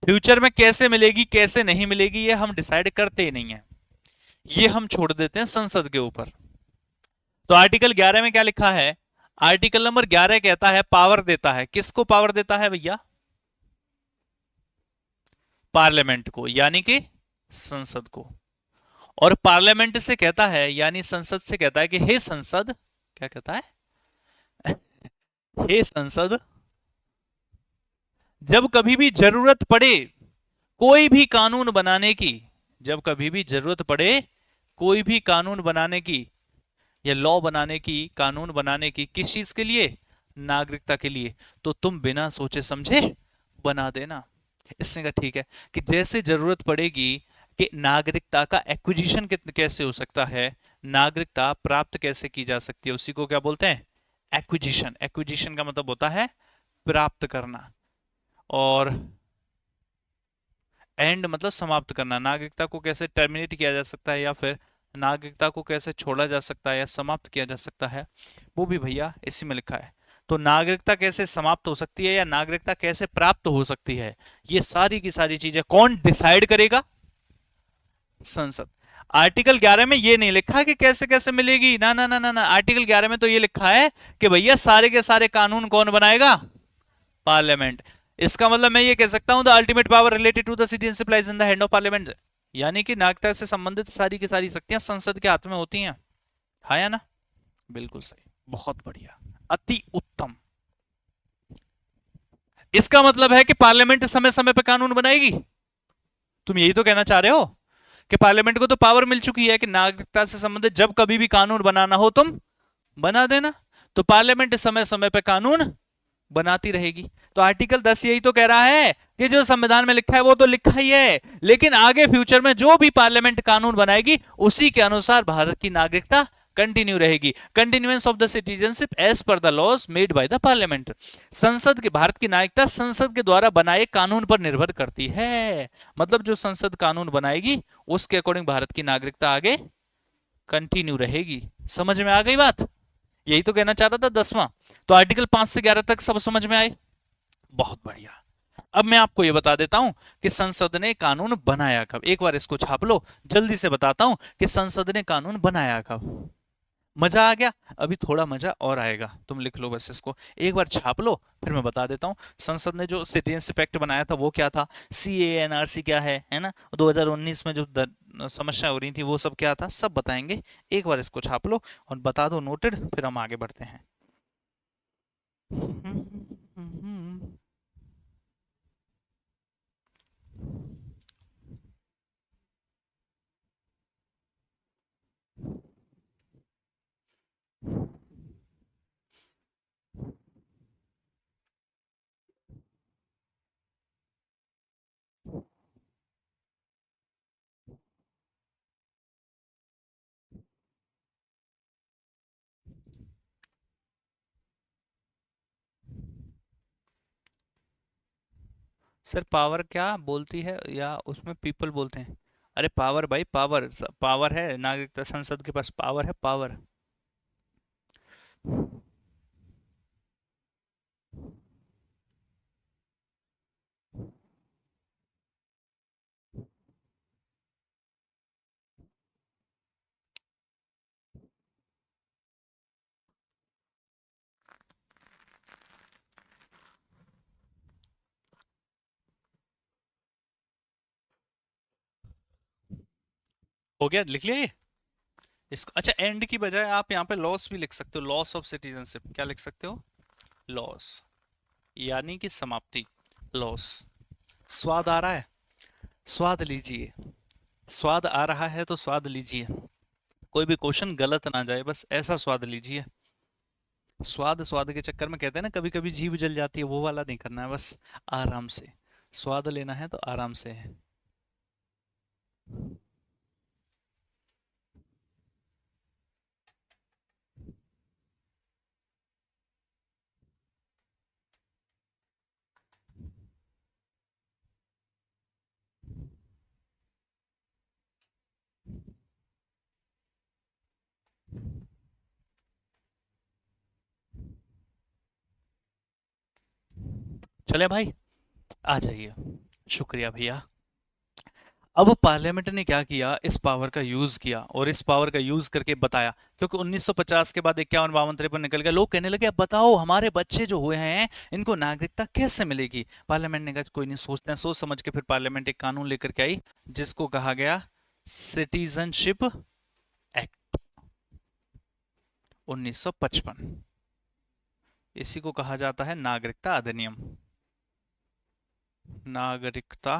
फ्यूचर में कैसे मिलेगी कैसे नहीं मिलेगी ये हम डिसाइड करते ही नहीं है, ये हम छोड़ देते हैं संसद के ऊपर। तो आर्टिकल 11 में क्या लिखा है? आर्टिकल नंबर 11 कहता है, पावर देता है, किसको पावर देता है भैया? पार्लियामेंट को, यानी कि संसद को। और पार्लियामेंट से कहता है, यानी संसद से कहता है कि हे संसद, क्या कहता है? हे संसद, जब कभी भी जरूरत पड़े कोई भी कानून बनाने की, जब कभी भी जरूरत पड़े कोई भी कानून बनाने की या लॉ बनाने की, कानून बनाने की, किस चीज के लिए? नागरिकता के लिए, तो तुम बिना सोचे समझे बना देना। इसने कहा ठीक है, कि जैसे जरूरत पड़ेगी कि नागरिकता का एक्विजिशन कैसे हो सकता है, नागरिकता प्राप्त कैसे की जा सकती है, उसी को क्या बोलते हैं? एक्विजिशन। एक्विजिशन का मतलब होता है प्राप्त करना, और एंड मतलब समाप्त करना। नागरिकता को कैसे टर्मिनेट किया जा सकता है, या फिर नागरिकता को कैसे छोड़ा जा सकता है या समाप्त किया जा सकता है, वो भी भैया इसी में लिखा है। तो नागरिकता कैसे समाप्त हो सकती है या नागरिकता कैसे प्राप्त हो सकती है, ये सारी की सारी चीजें कौन डिसाइड करेगा? संसद। आर्टिकल 11 में ये नहीं लिखा कि कैसे कैसे मिलेगी, ना ना ना ना ना, आर्टिकल 11 में तो ये लिखा है कि भैया सारे के सारे कानून कौन बनाएगा? पार्लियामेंट। इसका मतलब मैं ये कह सकता हूं the ultimate power related to the citizenship lies in the hand of parliament, यानी कि नागरिकता से संबंधित सारी की सारी शक्तियां संसद के हाथ में होती हैं। हाँ या ना? बिल्कुल सही, बहुत बढ़िया, अति उत्तम। इसका मतलब है कि पार्लियामेंट समय समय पर कानून बनाएगी। तुम यही तो कहना चाह रहे हो कि पार्लियामेंट को तो पावर मिल चुकी है कि नागरिकता से संबंधित जब कभी भी कानून बनाना हो तुम बना देना। तो पार्लियामेंट समय समय पर कानून बनाती रहेगी। तो आर्टिकल 10 यही तो कह रहा है कि जो संविधान में लिखा है वो तो लिखा ही है, लेकिन आगे फ्यूचर में जो भी पार्लियामेंट कानून बनाएगी उसी के अनुसार भारत की नागरिकता कंटिन्यू रहेगी। Continuance of the citizenship as per the laws made by the parliament. संसद के, भारत की नागरिकता संसद के द्वारा बनाए कानून पर निर्भर करती है। मतलब जो संसद कानून बनाएगी उसके अकॉर्डिंग भारत की नागरिकता आगे कंटिन्यू रहेगी। समझ में आ गई बात? यही तो कहना चाहता था 10वां। तो आर्टिकल 5 से 11 तक सब समझ में आए? बहुत बढ़िया। अब मैं आपको यह बता देता हूं कि संसद ने कानून बनाया कब। एक बार इसको छाप लो, जल्दी से बताता हूं कि संसद ने कानून बनाया कब। मजा आ गया? अभी थोड़ा मजा और आएगा, तुम लिख लो बस इसको, एक बार छाप लो, फिर मैं बता देता हूं। संसद ने जो सिटीजनशिप एक्ट बनाया था वो क्या था, CANRC क्या है ना, 2019 में जो समस्या हो रही थी वो सब क्या था, सब बताएंगे। एक बार इसको छाप लो और बता दो, नोटेड, फिर हम आगे बढ़ते हैं। सर पावर क्या बोलती है या उसमें पीपल बोलते हैं? अरे पावर भाई, पावर पावर है, नागरिकता संसद के पास पावर है, पावर। हो गया, लिख लिया ये? इसको अच्छा, एंड की बजाय आप यहाँ पे लॉस भी लिख सकते हो, लॉस ऑफ सिटीजनशिप। क्या लिख सकते हो? लॉस, यानी कि समाप्ति, लॉस। स्वाद आ रहा है? स्वाद लीजिए। स्वाद आ रहा है तो स्वाद लीजिए, कोई भी क्वेश्चन गलत ना जाए, बस ऐसा स्वाद लीजिए। स्वाद स्वाद के चक्कर में कहते हैं ना कभी कभी जीभ जल जाती है, वो वाला नहीं करना है, बस आराम से स्वाद लेना है तो आराम से है। चले भाई, आ जाइए। शुक्रिया भैया। अब पार्लियामेंट ने क्या किया, इस पावर का यूज किया और इस पावर का यूज करके बताया, क्योंकि 1950 के बाद 51 52 53 निकल गया, लोग कहने लगे अब बताओ हमारे बच्चे जो हुए हैं इनको नागरिकता कैसे मिलेगी। पार्लियामेंट ने कहा कोई नहीं, सोचते हैं। सोच समझ के फिर पार्लियामेंट एक कानून लेकर के आई जिसको कहा गया सिटीजनशिप एक्ट 1955। इसी को कहा जाता है नागरिकता अधिनियम, नागरिकता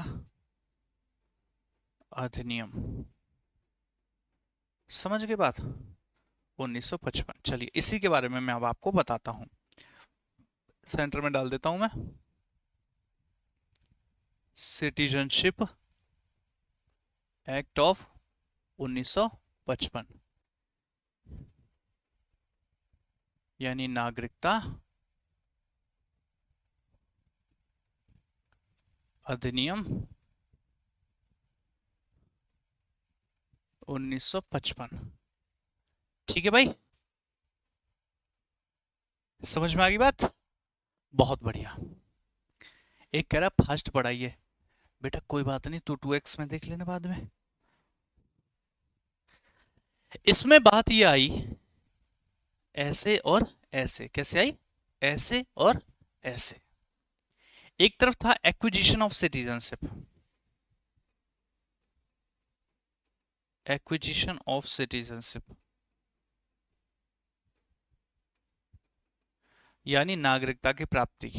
अधिनियम। समझ गए बात? 1955। चलिए इसी के बारे में मैं अब आपको बताता हूं, सेंटर में डाल देता हूं मैं, सिटीजनशिप एक्ट ऑफ 1955, यानी नागरिकता अधिनियम 1955। ठीक है भाई, समझ में आ गई बात? बहुत बढ़िया। एक कह रहा फर्स्ट पढ़ाइए, बेटा कोई बात नहीं, तू 2x में देख लेना बाद में। इसमें बात ये आई ऐसे और ऐसे, कैसे आई? ऐसे और ऐसे। एक तरफ था acquisition of citizenship, acquisition of citizenship यानी नागरिकता की प्राप्ति।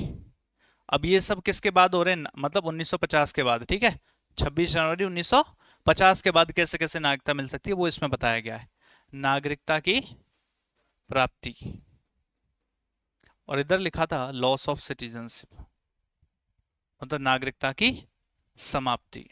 अब ये सब किसके बाद हो रहे हैं? मतलब 1950 के बाद, ठीक है। 26 जनवरी 1950 के बाद कैसे कैसे नागरिकता मिल सकती है वो इसमें बताया गया है। नागरिकता की प्राप्ति, और इधर लिखा था लॉस ऑफ सिटीजनशिप, मतलब नागरिकता की समाप्ति।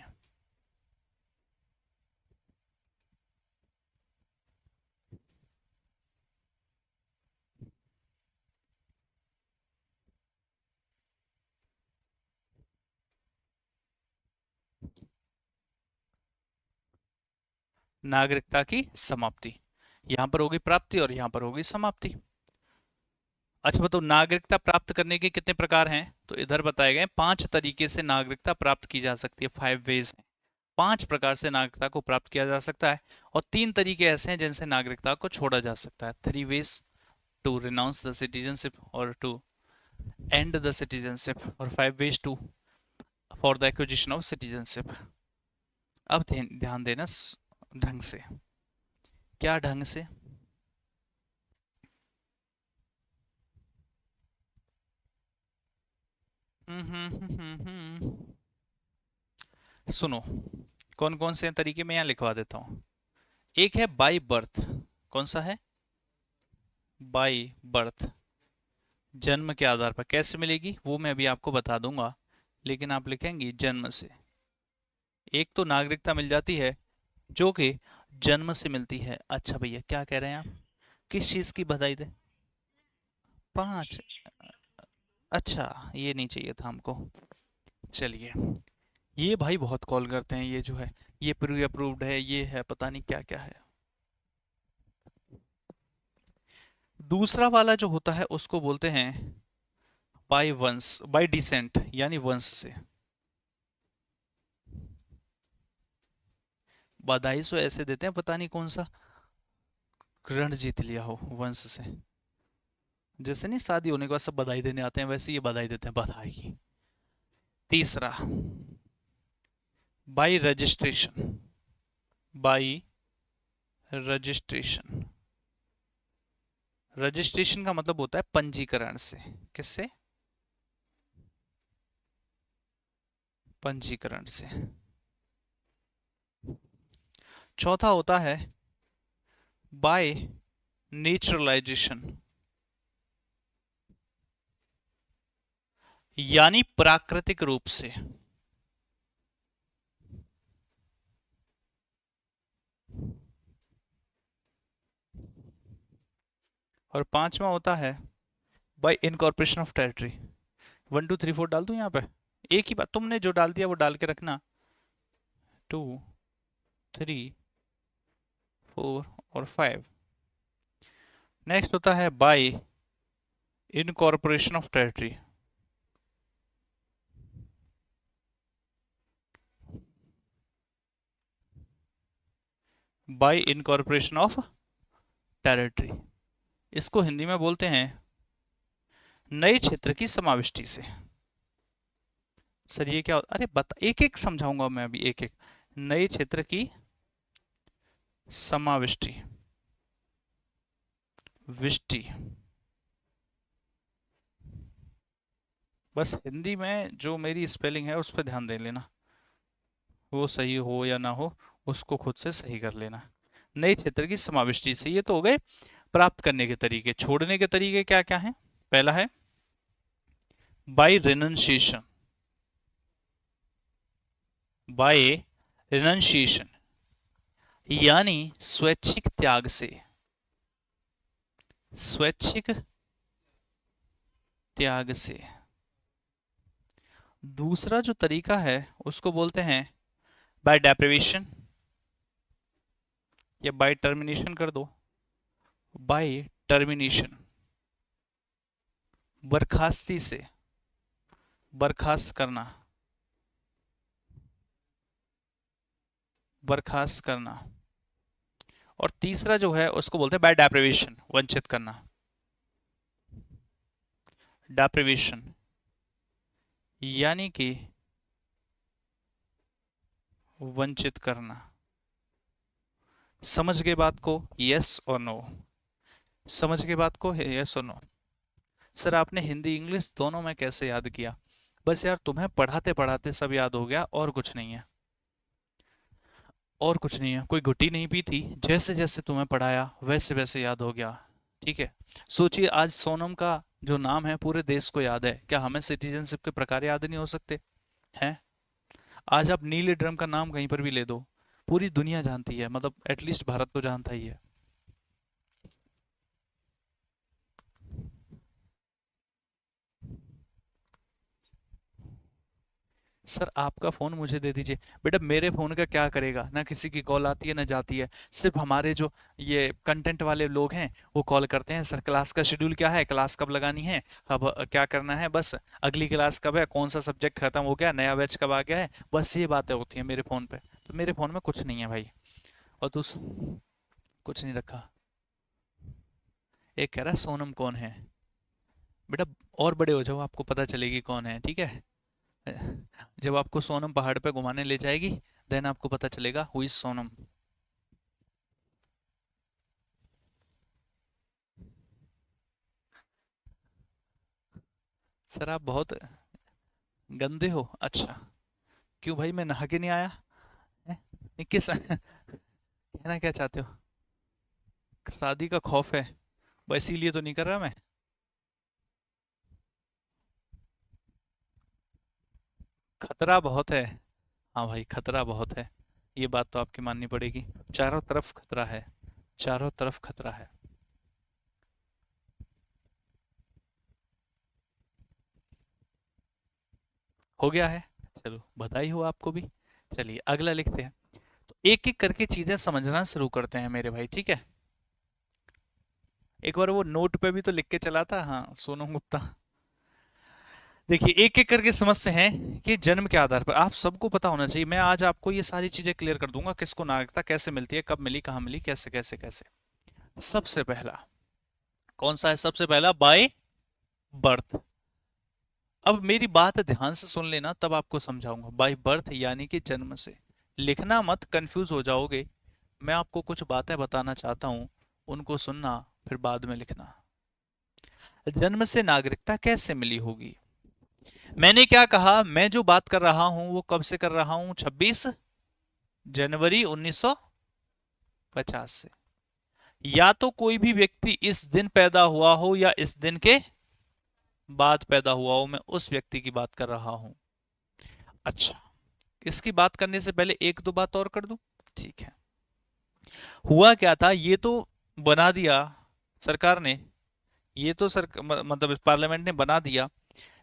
नागरिकता की समाप्ति, यहां पर होगी प्राप्ति और यहां पर होगी समाप्ति। अच्छा बताओ, नागरिकता प्राप्त करने के कितने प्रकार हैं? तो इधर बताए गए 5 तरीके से नागरिकता प्राप्त की जा सकती है। 5 वेज हैं, 5 प्रकार से नागरिकता को प्राप्त किया जा सकता है। और 3 तरीके ऐसे हैं जिनसे नागरिकता को छोड़ा जा सकता है। 3 ways to renounce the citizenship और टू एंड द सिटीजनशिप, और 5 ways to for the acquisition of citizenship. अब ध्यान देना ढंग से। क्या ढंग से? सुनो, कौन कौन से तरीके में यहां लिखवा देता हूं। एक है बाय बर्थ। कौन सा है? बाय बर्थ, जन्म के आधार पर। कैसे मिलेगी वो मैं अभी आपको बता दूंगा, लेकिन आप लिखेंगी जन्म से। एक तो नागरिकता मिल जाती है जो कि जन्म से मिलती है। अच्छा भैया क्या कह रहे हैं आप, किस चीज की बधाई दे? 5? अच्छा, ये नहीं चाहिए था हमको। चलिए, ये भाई बहुत कॉल करते हैं, ये जो है ये प्री अप्रूव्ड है, ये है पता नहीं क्या क्या है। दूसरा वाला जो होता है उसको बोलते हैं बाय वंश, बाय डिसेंट यानी वंश से। बधाई सो ऐसे देते हैं पता नहीं कौन सा रण जीत लिया हो वंश से। जैसे नहीं शादी होने के बाद सब बधाई देने आते हैं, वैसे ये बधाई देते हैं, बधाई। तीसरा bye registration, bye registration. Registration का मतलब होता है पंजीकरण से। किससे? पंजीकरण से। चौथा होता है बाय नेचुरलाइजेशन, यानी प्राकृतिक रूप से। और पांचवा होता है बाय इनकॉर्पोरेशन ऑफ टेरिटरी। 1 2 3 4 डाल दूं यहाँ पे? एक ही बात, तुमने जो डाल दिया वो डाल के रखना। 2 3 4 और 5। नेक्स्ट होता है bye incorporation of territory, bye incorporation of territory. इसको हिंदी में बोलते हैं नए क्षेत्र की समाविष्टि से। सर ये क्या होता? अरे बता, एक एक समझाऊंगा मैं अभी, एक एक। नए क्षेत्र की समाविष्टि, विष्टि। बस हिंदी में जो मेरी स्पेलिंग है उस पर ध्यान दे लेना, वो सही हो या ना हो उसको खुद से सही कर लेना। नए क्षेत्र की समाविष्टि से। ये तो हो गए प्राप्त करने के तरीके। छोड़ने के तरीके क्या क्या हैं? पहला है बाय रिनंसिएशन, बाय रिनंसिएशन यानी स्वैच्छिक त्याग से। स्वैच्छिक त्याग से। दूसरा जो तरीका है उसको बोलते हैं बाय डेप्रिवेशन, या बाय टर्मिनेशन कर दो, बाय टर्मिनेशन। बर्खास्ती से, बर्खास्त करना, बर्खास्त करना। और तीसरा जो है उसको बोलते हैं बाय डेप्रिवेशन, वंचित करना, डेप्रिवेशन, यानी कि वंचित करना। समझ गए बात को? यस और नो? समझ गए बात को? यस और नो? सर आपने हिंदी इंग्लिश दोनों में कैसे याद किया? बस यार तुम्हें पढ़ाते पढ़ाते सब याद हो गया, और कुछ नहीं है, और कुछ नहीं है। कोई घुट्टी नहीं पी थी, जैसे जैसे तुम्हें पढ़ाया वैसे वैसे याद हो गया। ठीक है। सोचिए आज सोनम का जो नाम है पूरे देश को याद है, क्या हमें सिटीजनशिप के प्रकार याद नहीं हो सकते हैं? आज आप नीले ड्रम का नाम कहीं पर भी ले दो, पूरी दुनिया जानती है, मतलब एटलीस्ट भारत तो जानता ही है। सर आपका फ़ोन मुझे दे दीजिए। बेटा मेरे फ़ोन का क्या करेगा, ना किसी की कॉल आती है ना जाती है, सिर्फ हमारे जो ये कंटेंट वाले लोग हैं वो कॉल करते हैं, सर क्लास का शेड्यूल क्या है, क्लास कब लगानी है, अब क्या करना है, बस अगली क्लास कब है, कौन सा सब्जेक्ट खत्म हो गया, नया बैच कब आ गया है, बस ये बातें होती हैं मेरे फ़ोन पे। तो मेरे फ़ोन में कुछ नहीं है भाई। और तू कुछ नहीं रखा। एक कह रहा है सोनम कौन है। बेटा और बड़े हो जाओ, आपको पता चलेगी कौन है, ठीक है? जब आपको सोनम पहाड़ पे घुमाने ले जाएगी, देन आपको पता चलेगा हु इज सोनम। सर आप बहुत गंदे हो। अच्छा, क्यों भाई, मैं नहा के नहीं आया? हैं? नहीं, किस कहना क्या चाहते हो? शादी का खौफ है, बस इसीलिए तो नहीं कर रहा मैं। खतरा बहुत है। हाँ भाई खतरा बहुत है, ये बात तो आपकी माननी पड़ेगी। चारों तरफ खतरा है, चारों तरफ खतरा है। हो गया है? चलो बधाई हो आपको भी। चलिए अगला लिखते हैं। तो एक एक करके चीजें समझना शुरू करते हैं मेरे भाई, ठीक है? एक बार वो नोट पे भी तो लिख के चला था, हाँ सोनम गुप्ता। देखिए एक एक करके समझते हैं कि जन्म के आधार पर, आप सबको पता होना चाहिए, मैं आज आपको ये सारी चीजें क्लियर कर दूंगा, किसको नागरिकता कैसे मिलती है, कब मिली, कहाँ मिली, कैसे कैसे कैसे। सबसे पहला कौन सा है? सबसे पहला बाय बर्थ। अब मेरी बात ध्यान से सुन लेना, तब आपको समझाऊंगा। बाय बर्थ यानी कि जन्म से। लिखना मत, कंफ्यूज हो जाओगे। मैं आपको कुछ बातें बताना चाहता हूं, उनको सुनना, फिर बाद में लिखना। जन्म से नागरिकता कैसे मिली होगी? मैंने क्या कहा, मैं जो बात कर रहा हूं वो कब से कर रहा हूं? 26 जनवरी 1950 से। या तो कोई भी व्यक्ति इस दिन पैदा हुआ हो या इस दिन के बाद पैदा हुआ हो, मैं उस व्यक्ति की बात कर रहा हूं। अच्छा, इसकी बात करने से पहले एक दो बात और कर दूं? ठीक है। हुआ क्या था, ये तो बना दिया सरकार ने, ये तो मतलब पार्लियामेंट ने बना दिया,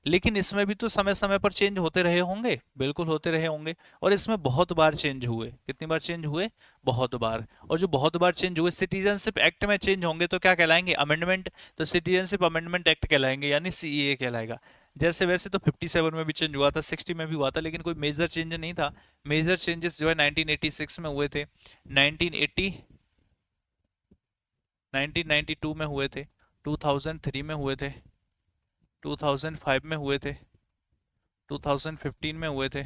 लेकिन इसमें भी तो समय समय पर चेंज होते रहे होंगे, बिल्कुल होते रहे होंगे। और इसमें बहुत बार चेंज हुए। कितनी बार चेंज हुए? बहुत बार। और जो बहुत बार चेंज हुए, सिटीजनशिप एक्ट में चेंज होंगे तो क्या कहलाएंगे? अमेंडमेंट। तो सिटीजनशिप अमेंडमेंट एक्ट कहलाएंगे, यानी सीएए कहलाएगा। जैसे वैसे तो 57 में भी चेंज हुआ था, 60 में भी हुआ था, लेकिन कोई मेजर चेंज नहीं था। मेजर चेंजेस जो है 1986 में हुए थे, 1980 1992 में हुए थे, 2003 में हुए थे, 2005 में हुए थे, 2015 में हुए थे,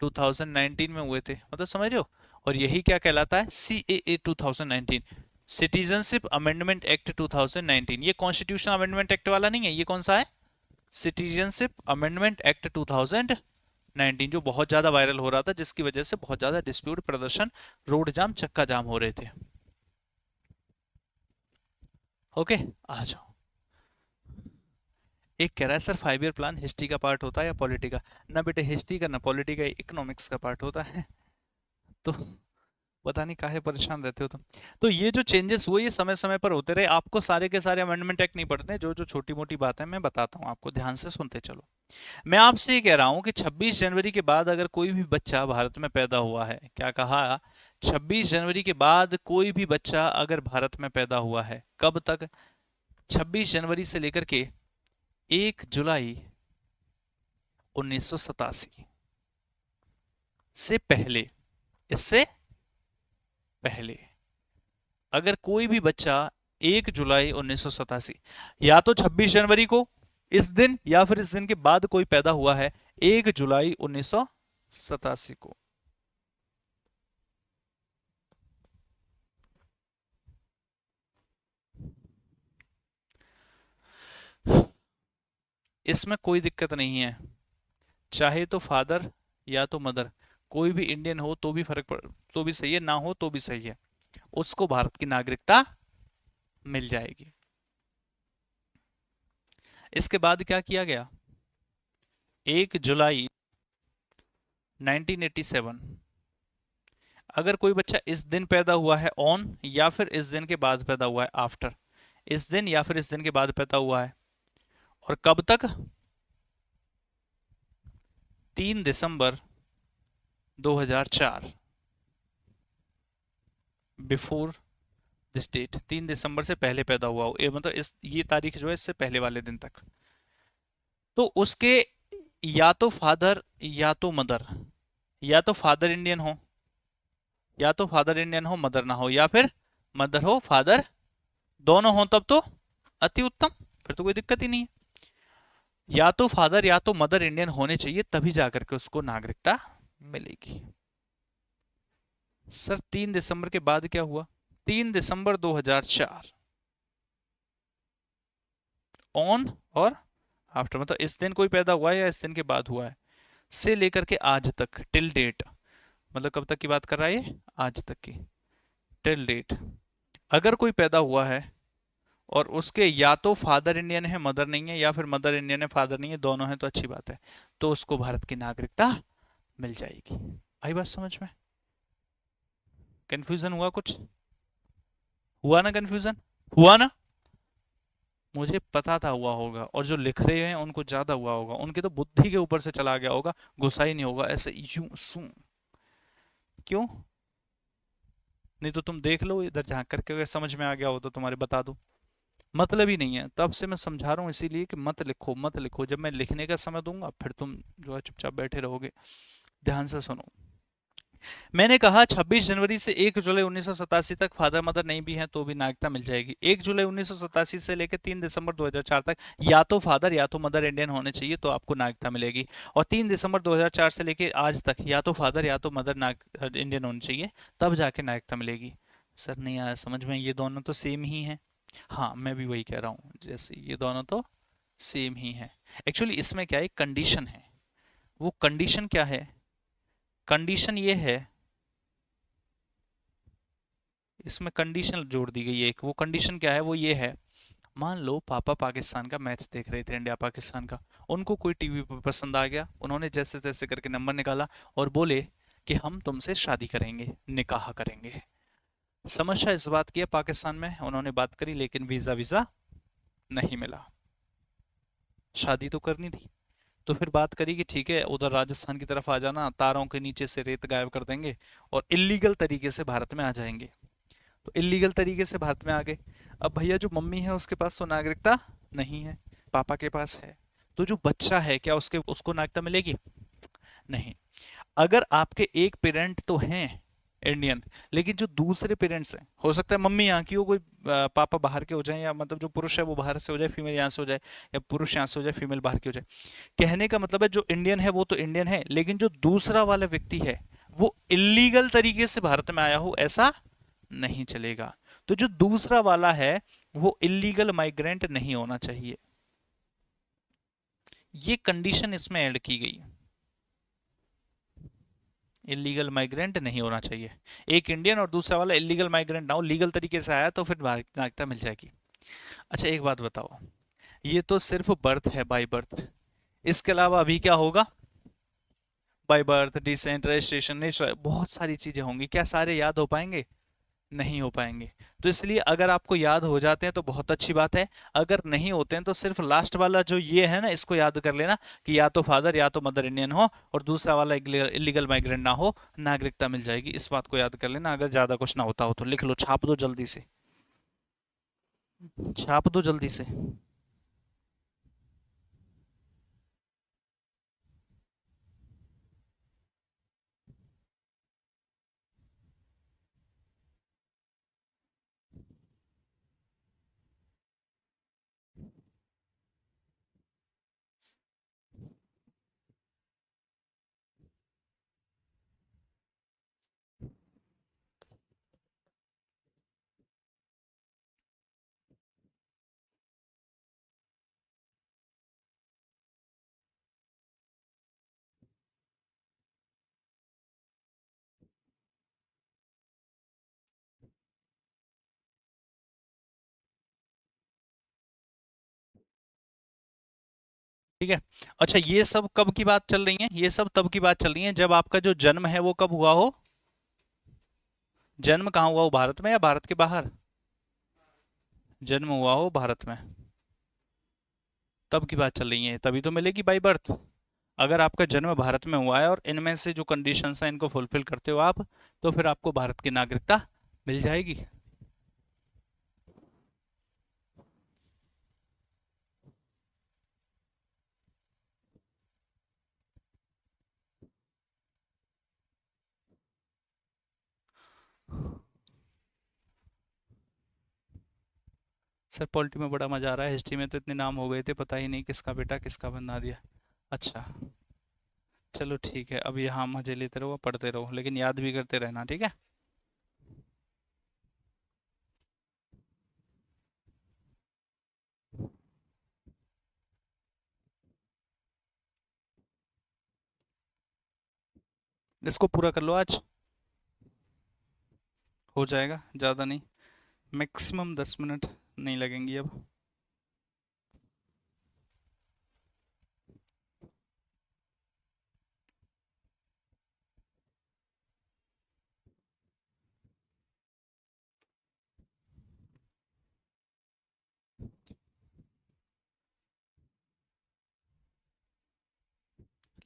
2019 में हुए थे, मतलब समझ रहे हो? और यही क्या कहलाता है? CAA 2019, citizenship amendment act 2019। ये कॉन्स्टिट्यूशन अमेंडमेंट एक्ट वाला नहीं है, ये कौन सा है? सिटीजनशिप अमेंडमेंट एक्ट 2019, जो बहुत ज्यादा वायरल हो रहा था, जिसकी वजह से बहुत ज्यादा डिस्प्यूट, प्रदर्शन, रोड जाम, चक्का जाम हो रहे थे। ओके, आ जाओ। एक कह रहा है सर 5 ईयर प्लान हिस्ट्री का पार्ट होता है या पॉलिटी का? ना बेटे हिस्ट्री का ना पॉलिटी का, इकोनॉमिक्स का पार्ट होता है। तो पता नहीं काहे परेशान रहते हो तुम। तो ये जो चेंजेस हुए ये समय समय पर होते रहे, आपको सारे के सारे अमेंडमेंट एक्ट नहीं पढ़ने, जो जो छोटी मोटी बातें मैं बताता हूँ आपको, ध्यान से सुनते चलो। मैं आपसे ये कह रहा हूँ कि 26 जनवरी के बाद अगर कोई भी बच्चा भारत में पैदा हुआ है, क्या कहा? 26 जनवरी के बाद कोई भी बच्चा अगर भारत में पैदा हुआ है, कब तक? 26 जनवरी से लेकर के 1 जुलाई 1987 से पहले, इससे पहले अगर कोई भी बच्चा 1 जुलाई 1987 या तो 26 जनवरी को इस दिन या फिर इस दिन के बाद कोई पैदा हुआ है 1 जुलाई 1987 को, इसमें कोई दिक्कत नहीं है। चाहे तो फादर या तो मदर, कोई भी इंडियन हो तो भी फर्क पड़, तो भी सही है, ना हो तो भी सही है, उसको भारत की नागरिकता मिल जाएगी। इसके बाद क्या किया गया, 1 जुलाई 1987 अगर कोई बच्चा इस दिन पैदा हुआ है ऑन, या फिर इस दिन के बाद पैदा हुआ है आफ्टर, इस दिन या फिर इस दिन के बाद पैदा हुआ है, और कब तक, 3 दिसंबर 2004, बिफोर दिस डेट, 3 दिसंबर से पहले पैदा हुआ हो, मतलब ये तारीख जो है इससे पहले वाले दिन तक, तो उसके या तो फादर या तो मदर, या तो फादर इंडियन हो, या तो फादर इंडियन हो मदर ना हो, या फिर मदर हो फादर दोनों हो, तब तो अति उत्तम, फिर तो कोई दिक्कत ही नहीं है। या तो फादर या तो मदर इंडियन होने चाहिए, तभी जाकर के उसको नागरिकता मिलेगी। सर 3 दिसंबर के बाद क्या हुआ, 3 दिसंबर 2004 ऑन और आफ्टर, मतलब इस दिन कोई पैदा हुआ है या इस दिन के बाद हुआ है, से लेकर के आज तक, टिल डेट, मतलब कब तक की बात कर रहा है ये, आज तक की, टिल डेट अगर कोई पैदा हुआ है और उसके या तो फादर इंडियन है मदर नहीं है, या फिर मदर इंडियन है फादर नहीं है, दोनों है तो अच्छी बात है, तो उसको भारत की नागरिकता मिल जाएगी। आई बात समझ में, कंफ्यूजन हुआ कुछ, हुआ ना कंफ्यूजन, हुआ ना, मुझे पता था हुआ होगा, और जो लिख रहे हैं उनको ज्यादा हुआ होगा, उनके तो बुद्धि के ऊपर से चला गया होगा, गुस्सा ही नहीं होगा ऐसे यूं सू, क्यों, नहीं तो तुम देख लो इधर झांक करके, अगर समझ में आ गया हो तो तुम्हारे बता दो, मतलब ही नहीं है, तब से मैं समझा रहा हूँ इसीलिए कि मत लिखो मत लिखो, जब मैं लिखने का समय दूंगा फिर तुम जो है चुपचाप बैठे रहोगे। ध्यान से सुनो, मैंने कहा 26 जनवरी से 1 जुलाई 1987 तक फादर मदर नहीं भी हैं तो भी नागरिकता मिल जाएगी। 1 जुलाई 1987 से लेकर 3 दिसंबर 2004 तक या तो फादर या तो मदर इंडियन होने चाहिए तो आपको नागरिकता मिलेगी, और 3 दिसंबर 2004 से लेकर आज तक या तो फादर या तो मदर इंडियन होनी चाहिए, तब जाके नागरिकता मिलेगी। सर नहीं आया समझ में, ये दोनों तो सेम ही है। हाँ मैं भी वही कह रहा हूँ, जैसे ये दोनों तो सेम ही है। एक्चुअली इसमें क्या है, कंडीशन है, वो कंडीशन क्या है, कंडीशन ये है, इसमें कंडीशन जोड़ दी गई है एक, वो कंडीशन क्या है, वो ये है, मान लो पापा पाकिस्तान का मैच देख रहे थे, इंडिया पाकिस्तान का, उनको कोई टीवी पर पसंद आ गया, उन्होंने जैसे तैसे करके नंबर निकाला और बोले कि हम तुमसे शादी करेंगे, निकाह करेंगे। समस्या इस बात की है, पाकिस्तान में उन्होंने बात करी लेकिन वीजा वीजा नहीं मिला, शादी तो करनी थी, तो फिर बात करी कि ठीक है उधर राजस्थान की तरफ आ जाना, तारों के नीचे से रेत गायब कर देंगे और इलीगल तरीके से भारत में आ जाएंगे। तो इलीगल तरीके से भारत में आ गए। अब भैया जो मम्मी है उसके पास तो नागरिकता नहीं है, पापा के पास है, तो जो बच्चा है क्या उसको नागरिकता मिलेगी, नहीं। अगर आपके एक पेरेंट तो हैं इंडियन, लेकिन जो दूसरे पेरेंट्स हैं, हो सकता है मम्मी यहाँ की हो, कोई पापा बाहर के हो जाए, या मतलब जो पुरुष है वो बाहर से हो जाए, फीमेल यहाँ से हो जाए, या पुरुष यहाँ से हो जाए, फीमेल बाहर की हो जाए। कहने का मतलब है जो इंडियन है वो तो इंडियन है, लेकिन जो दूसरा वाला व्यक्ति है वो इलीगल तरीके से भारत में आया हो, ऐसा नहीं चलेगा। तो जो दूसरा वाला है वो इलीगल माइग्रेंट नहीं होना चाहिए, ये कंडीशन इसमें ऐड की गई, इलीगल माइग्रेंट नहीं होना चाहिए, एक इंडियन और दूसरा वाला इलीगल माइग्रेंट ना हो, लीगल तरीके से आया तो फिर नागरिकता मिल जाएगी। अच्छा एक बात बताओ, ये तो सिर्फ बर्थ है, बाय बर्थ, इसके अलावा अभी क्या होगा, बाय बर्थ, डिसेंट, रजिस्ट्रेशन, बहुत सारी चीजें होंगी, क्या सारे याद हो पाएंगे, नहीं हो पाएंगे। तो इसलिए अगर आपको याद हो जाते हैं तो बहुत अच्छी बात है, अगर नहीं होते हैं तो सिर्फ लास्ट वाला जो ये है ना, इसको याद कर लेना कि या तो फादर या तो मदर इंडियन हो और दूसरा वाला इलीगल माइग्रेंट ना हो, नागरिकता मिल जाएगी। इस बात को याद कर लेना, अगर ज्यादा कुछ ना होता हो तो लिख लो, छाप दो जल्दी से, छाप दो जल्दी से। ठीक है। अच्छा, ये सब कब की बात चल रही है? ये सब तब की बात चल रही है जब आपका जो जन्म है वो कब हुआ हो। जन्म कहाँ हुआ हो, भारत में या भारत के बाहर? जन्म हुआ हो भारत में, तब की बात चल रही है, तभी तो मिलेगी बाई बर्थ। अगर आपका जन्म भारत में हुआ है और इनमें से जो कंडीशंस हैं इनको फुलफिल करते हो आप, तो फिर आपको भारत की नागरिकता मिल जाएगी। सर पॉलिटी में बड़ा मजा आ रहा है, हिस्ट्री में तो इतने नाम हो गए थे, पता ही नहीं किसका बेटा किसका बना दिया। अच्छा, चलो ठीक है, अब यहाँ मजे लेते रहो, पढ़ते रहो, लेकिन याद भी करते रहना, ठीक है। इसको पूरा कर लो आज, हो जाएगा, ज़्यादा नहीं, मैक्सिमम 10 मिनट नहीं लगेंगी अब।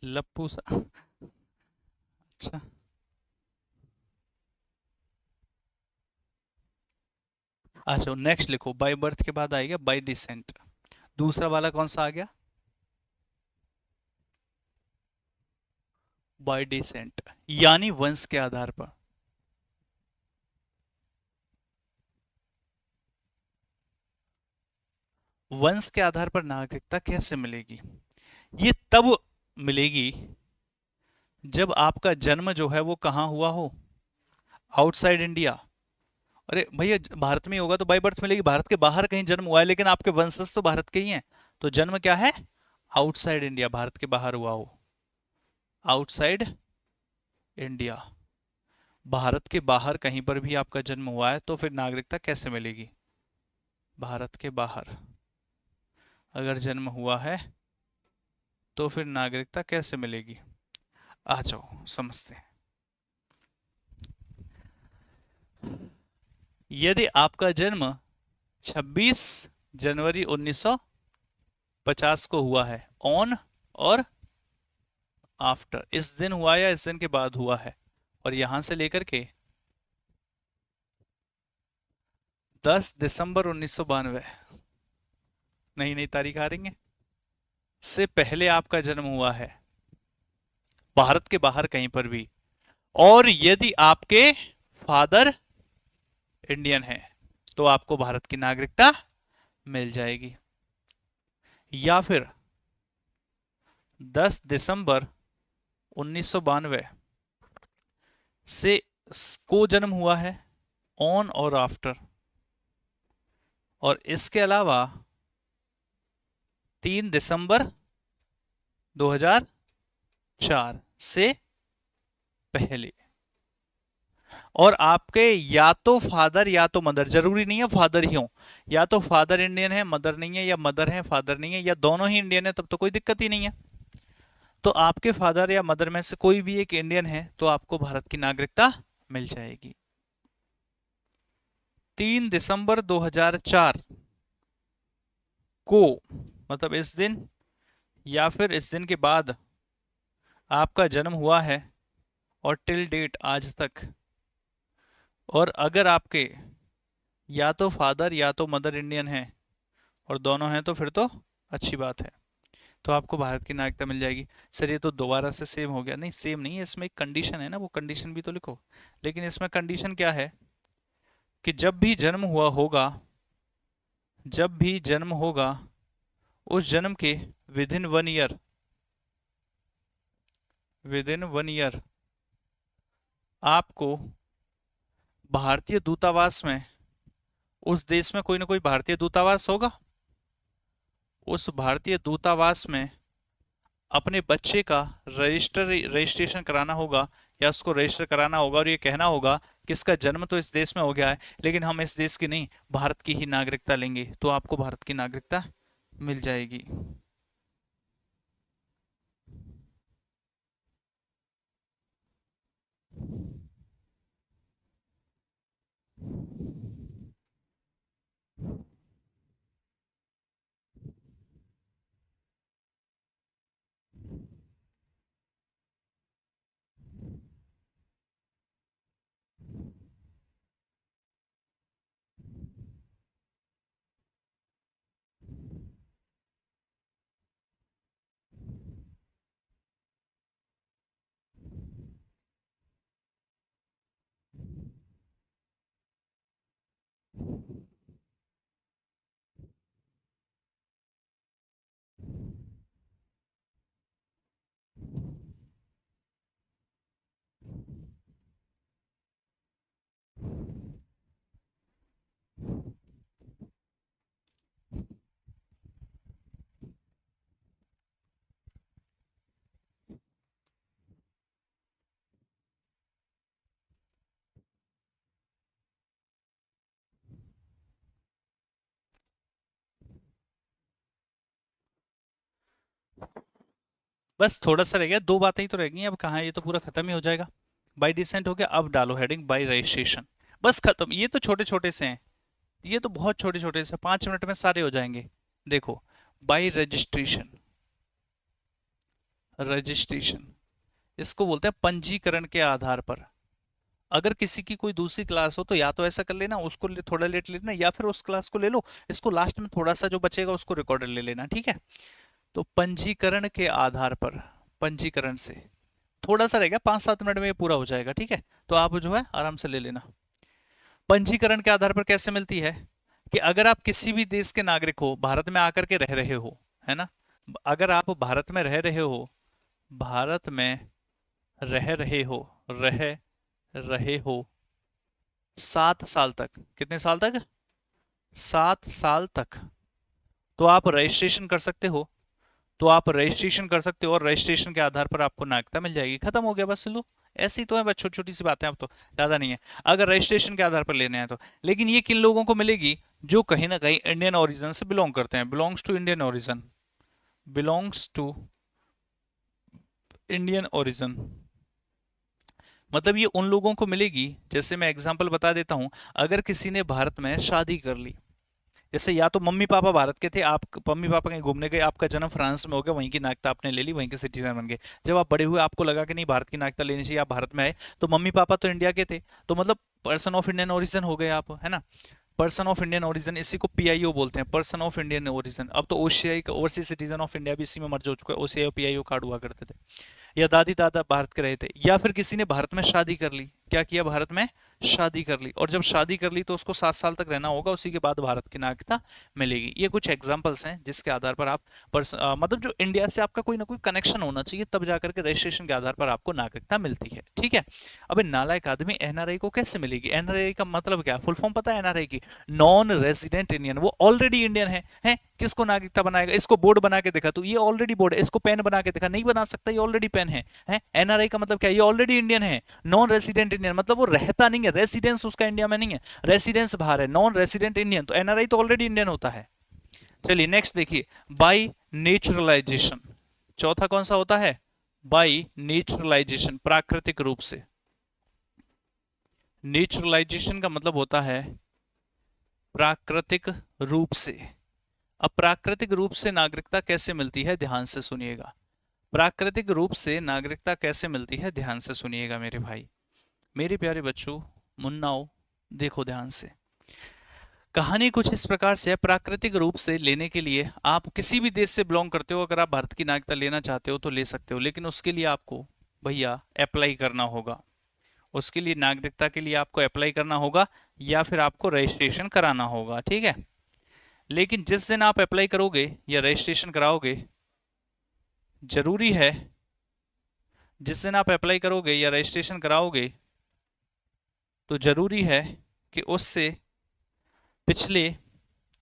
लप्पू सा अच्छा, अच्छा नेक्स्ट लिखो, बाय बर्थ के बाद आएगा बाय डिसेंट। दूसरा वाला कौन सा आ गया? बाय डिसेंट, यानी वंश के आधार पर। वंश के आधार पर नागरिकता कैसे मिलेगी? ये तब मिलेगी जब आपका जन्म जो है वो कहाँ हुआ हो, आउटसाइड इंडिया। अरे भैया, भारत में ही होगा तो बाय बर्थ मिलेगी, भारत के बाहर कहीं जन्म हुआ है लेकिन आपके वंशज तो भारत के ही हैं, तो जन्म क्या है? आउटसाइड इंडिया, भारत के बाहर हुआ हो, आउटसाइड इंडिया। भारत के बाहर कहीं पर भी आपका जन्म हुआ है तो फिर नागरिकता कैसे मिलेगी? भारत के बाहर अगर जन्म हुआ है तो फिर नागरिकता कैसे मिलेगी? आ जाओ समझते हैं। यदि आपका जन्म 26 जनवरी 1950 को हुआ है, ऑन और आफ्टर, इस दिन हुआ या इस दिन के बाद हुआ है, और यहां से लेकर के 10 दिसंबर 1992, नई नई तारीख आ रही है, से पहले आपका जन्म हुआ है भारत के बाहर कहीं पर भी, और यदि आपके फादर इंडियन है तो आपको भारत की नागरिकता मिल जाएगी। या फिर 10 दिसंबर 1992 से को जन्म हुआ है, ऑन और आफ्टर, और इसके अलावा 3 दिसंबर 2004 से पहले, और आपके या तो फादर या तो मदर, जरूरी नहीं है फादर ही हो, या तो फादर इंडियन है मदर नहीं है, या मदर है फादर नहीं है, या दोनों ही इंडियन है, तब तो कोई दिक्कत ही नहीं है। तो आपके फादर या मदर में से कोई भी एक इंडियन है तो आपको भारत की नागरिकता मिल जाएगी। 3 दिसंबर 2004 को, मतलब इस दिन या फिर इस दिन के बाद आपका जन्म हुआ है, और टिल डेट आज तक, और अगर आपके या तो फादर या तो मदर इंडियन है और दोनों हैं तो फिर तो अच्छी बात है, तो आपको भारत की नागरिकता मिल जाएगी। सर ये तो दोबारा से सेम हो गया, नहीं सेम नहीं है, इसमें एक कंडीशन है ना, वो कंडीशन भी तो लिखो। लेकिन इसमें कंडीशन क्या है कि जब भी जन्म हुआ होगा, जब भी जन्म होगा उस जन्म के with in 1 year, with in 1 year आपको भारतीय दूतावास में, उस देश में कोई ना कोई भारतीय दूतावास होगा, उस भारतीय दूतावास में अपने बच्चे का रजिस्ट्रेशन कराना होगा, या उसको रजिस्टर कराना होगा और ये कहना होगा कि इसका जन्म तो इस देश में हो गया है लेकिन हम इस देश की नहीं भारत की ही नागरिकता लेंगे, तो आपको भारत की नागरिकता मिल जाएगी। बस थोड़ा सा रह गया, 2 बातें ही तो रह गई, अब कहाँ, ये तो पूरा खत्म ही हो जाएगा। बाई डिसेंट हो गया, अब डालो हेडिंग बाई रजिस्ट्रेशन। बस खत्म, ये तो छोटे छोटे से हैं, ये तो बहुत छोटे छोटे से, 5 मिनट में सारे हो जाएंगे। देखो, बाई रजिस्ट्रेशन, रजिस्ट्रेशन इसको बोलते हैं पंजीकरण के आधार पर। अगर किसी की कोई दूसरी क्लास हो तो या तो ऐसा कर लेना, उसको थोड़ा लेट लेना, या फिर उस क्लास को ले लो, इसको लास्ट में थोड़ा सा जो बचेगा उसको रिकॉर्डर ले लेना, ठीक है। तो पंजीकरण के आधार पर, पंजीकरण से थोड़ा सा रहेगा, 5-7 मिनट में ये पूरा हो जाएगा, ठीक है। तो आप जो है आराम से ले लेना। पंजीकरण के आधार पर कैसे मिलती है, कि अगर आप किसी भी देश के नागरिक हो, भारत में आकर के रह रहे हो, है ना, अगर आप भारत में रह रहे हो, भारत में रह रहे हो, रह रहे हो 7 साल तक, कितने साल तक, 7 साल तक, तो आप रजिस्ट्रेशन कर सकते हो। तो आप रजिस्ट्रेशन कर सकते हो और रजिस्ट्रेशन के आधार पर आपको नागरिकता मिल जाएगी, खत्म हो गया बस, लो। ऐसी तो है बस, छोटी छोटी सी बातें, अब तो ज्यादा नहीं है, अगर रजिस्ट्रेशन के आधार पर लेने हैं तो। लेकिन ये किन लोगों को मिलेगी, जो कहीं ना कहीं इंडियन ओरिजिन से बिलोंग करते हैं, belongs to Indian origin, belongs to Indian origin, मतलब ये उन लोगों को मिलेगी, जैसे मैं एग्जांपल बता देता हूं, अगर किसी ने भारत में शादी कर ली, जैसे या तो मम्मी पापा भारत के थे, आप मम्मी पापा कहीं घूमने गए, आपका जन्म फ्रांस में हो गया, वहीं की नागरिकता आपने ले ली, वहीं के सिटीजन बन गए। जब आप बड़े हुए आपको लगा कि नहीं भारत की नागरिकता लेनी चाहिए, आप भारत में आए, तो मम्मी पापा तो इंडिया के थे, तो मतलब पर्सन ऑफ इंडियन ओरिजिन हो गए आप, है ना। पर्सन ऑफ इंडियन ओरिजिन, इसी को पीआईओ बोलते हैं, पर्सन ऑफ इंडियन ओरिजिन। अब तो ओसीआई का, ओवरसीज सिटीजन ऑफ इंडिया भी इसी में मर्ज हो चुका है, ओसीआई और पीआईओ कार्ड हुआ करते थे। या दादी दादा भारत के रहे थे, या फिर किसी ने भारत में शादी कर ली, क्या किया, भारत में शादी कर ली, और जब शादी कर ली तो उसको 7 साल तक रहना होगा, उसी के बाद भारत की नागरिकता मिलेगी। ये कुछ एग्जांपल्स हैं जिसके आधार पर आप मतलब जो इंडिया से आपका कोई ना कोई कनेक्शन होना चाहिए, तब जाकर के रजिस्ट्रेशन के आधार पर आपको नागरिकता मिलती है, ठीक है। अब नालायक आदमी एनआरआई को कैसे मिलेगी, एनआरआई का मतलब क्या, फुल फॉर्म पता है एनआरआई की, नॉन रेजिडेंट इंडियन, वो ऑलरेडी इंडियन है, किसको नागरिकता बनाएगा, इसको बोर्ड बना के देखा तो ये ऑलरेडी बोर्ड है, इसको पेन बना के देखा, नहीं बना सकता, ये ऑलरेडी पेन है। एनआरआई का मतलब क्या, ये ऑलरेडी इंडियन है। नॉन रेसिडेंट इंडियन मतलब वो रहता नहीं है, रेसिडेंस उसका इंडिया में नहीं है, रेसिडेंस बाहर है, नॉन रेसिडेंट इंडियन, तो एनआरआई तो ऑलरेडी इंडियन होता है। चलिए नेक्स्ट देखिए, बाई नेचुरलाइजेशन, चौथा कौन सा होता है, बाई नेचुरलाइजेशन, प्राकृतिक रूप से। नेचुरलाइजेशन का मतलब होता है प्राकृतिक रूप से। अब प्राकृतिक रूप से नागरिकता कैसे मिलती है, ध्यान से सुनिएगा, प्राकृतिक रूप से नागरिकता कैसे मिलती है, ध्यान से सुनिएगा मेरे भाई, मेरे प्यारे बच्चों, मुन्नाओ, देखो ध्यान से। कहानी कुछ इस प्रकार से है, प्राकृतिक रूप से लेने के लिए आप किसी भी देश से बिलोंग करते हो, अगर आप भारत की नागरिकता लेना चाहते हो तो ले सकते हो, लेकिन उसके लिए आपको भैया अप्लाई करना होगा, उसके लिए नागरिकता के लिए आपको अप्लाई करना होगा, या फिर आपको रजिस्ट्रेशन कराना होगा, ठीक है। लेकिन जिस दिन आप अप्लाई करोगे या रजिस्ट्रेशन कराओगे, जरूरी है, जिस दिन आप अप्लाई करोगे या रजिस्ट्रेशन कराओगे, तो जरूरी है कि उससे पिछले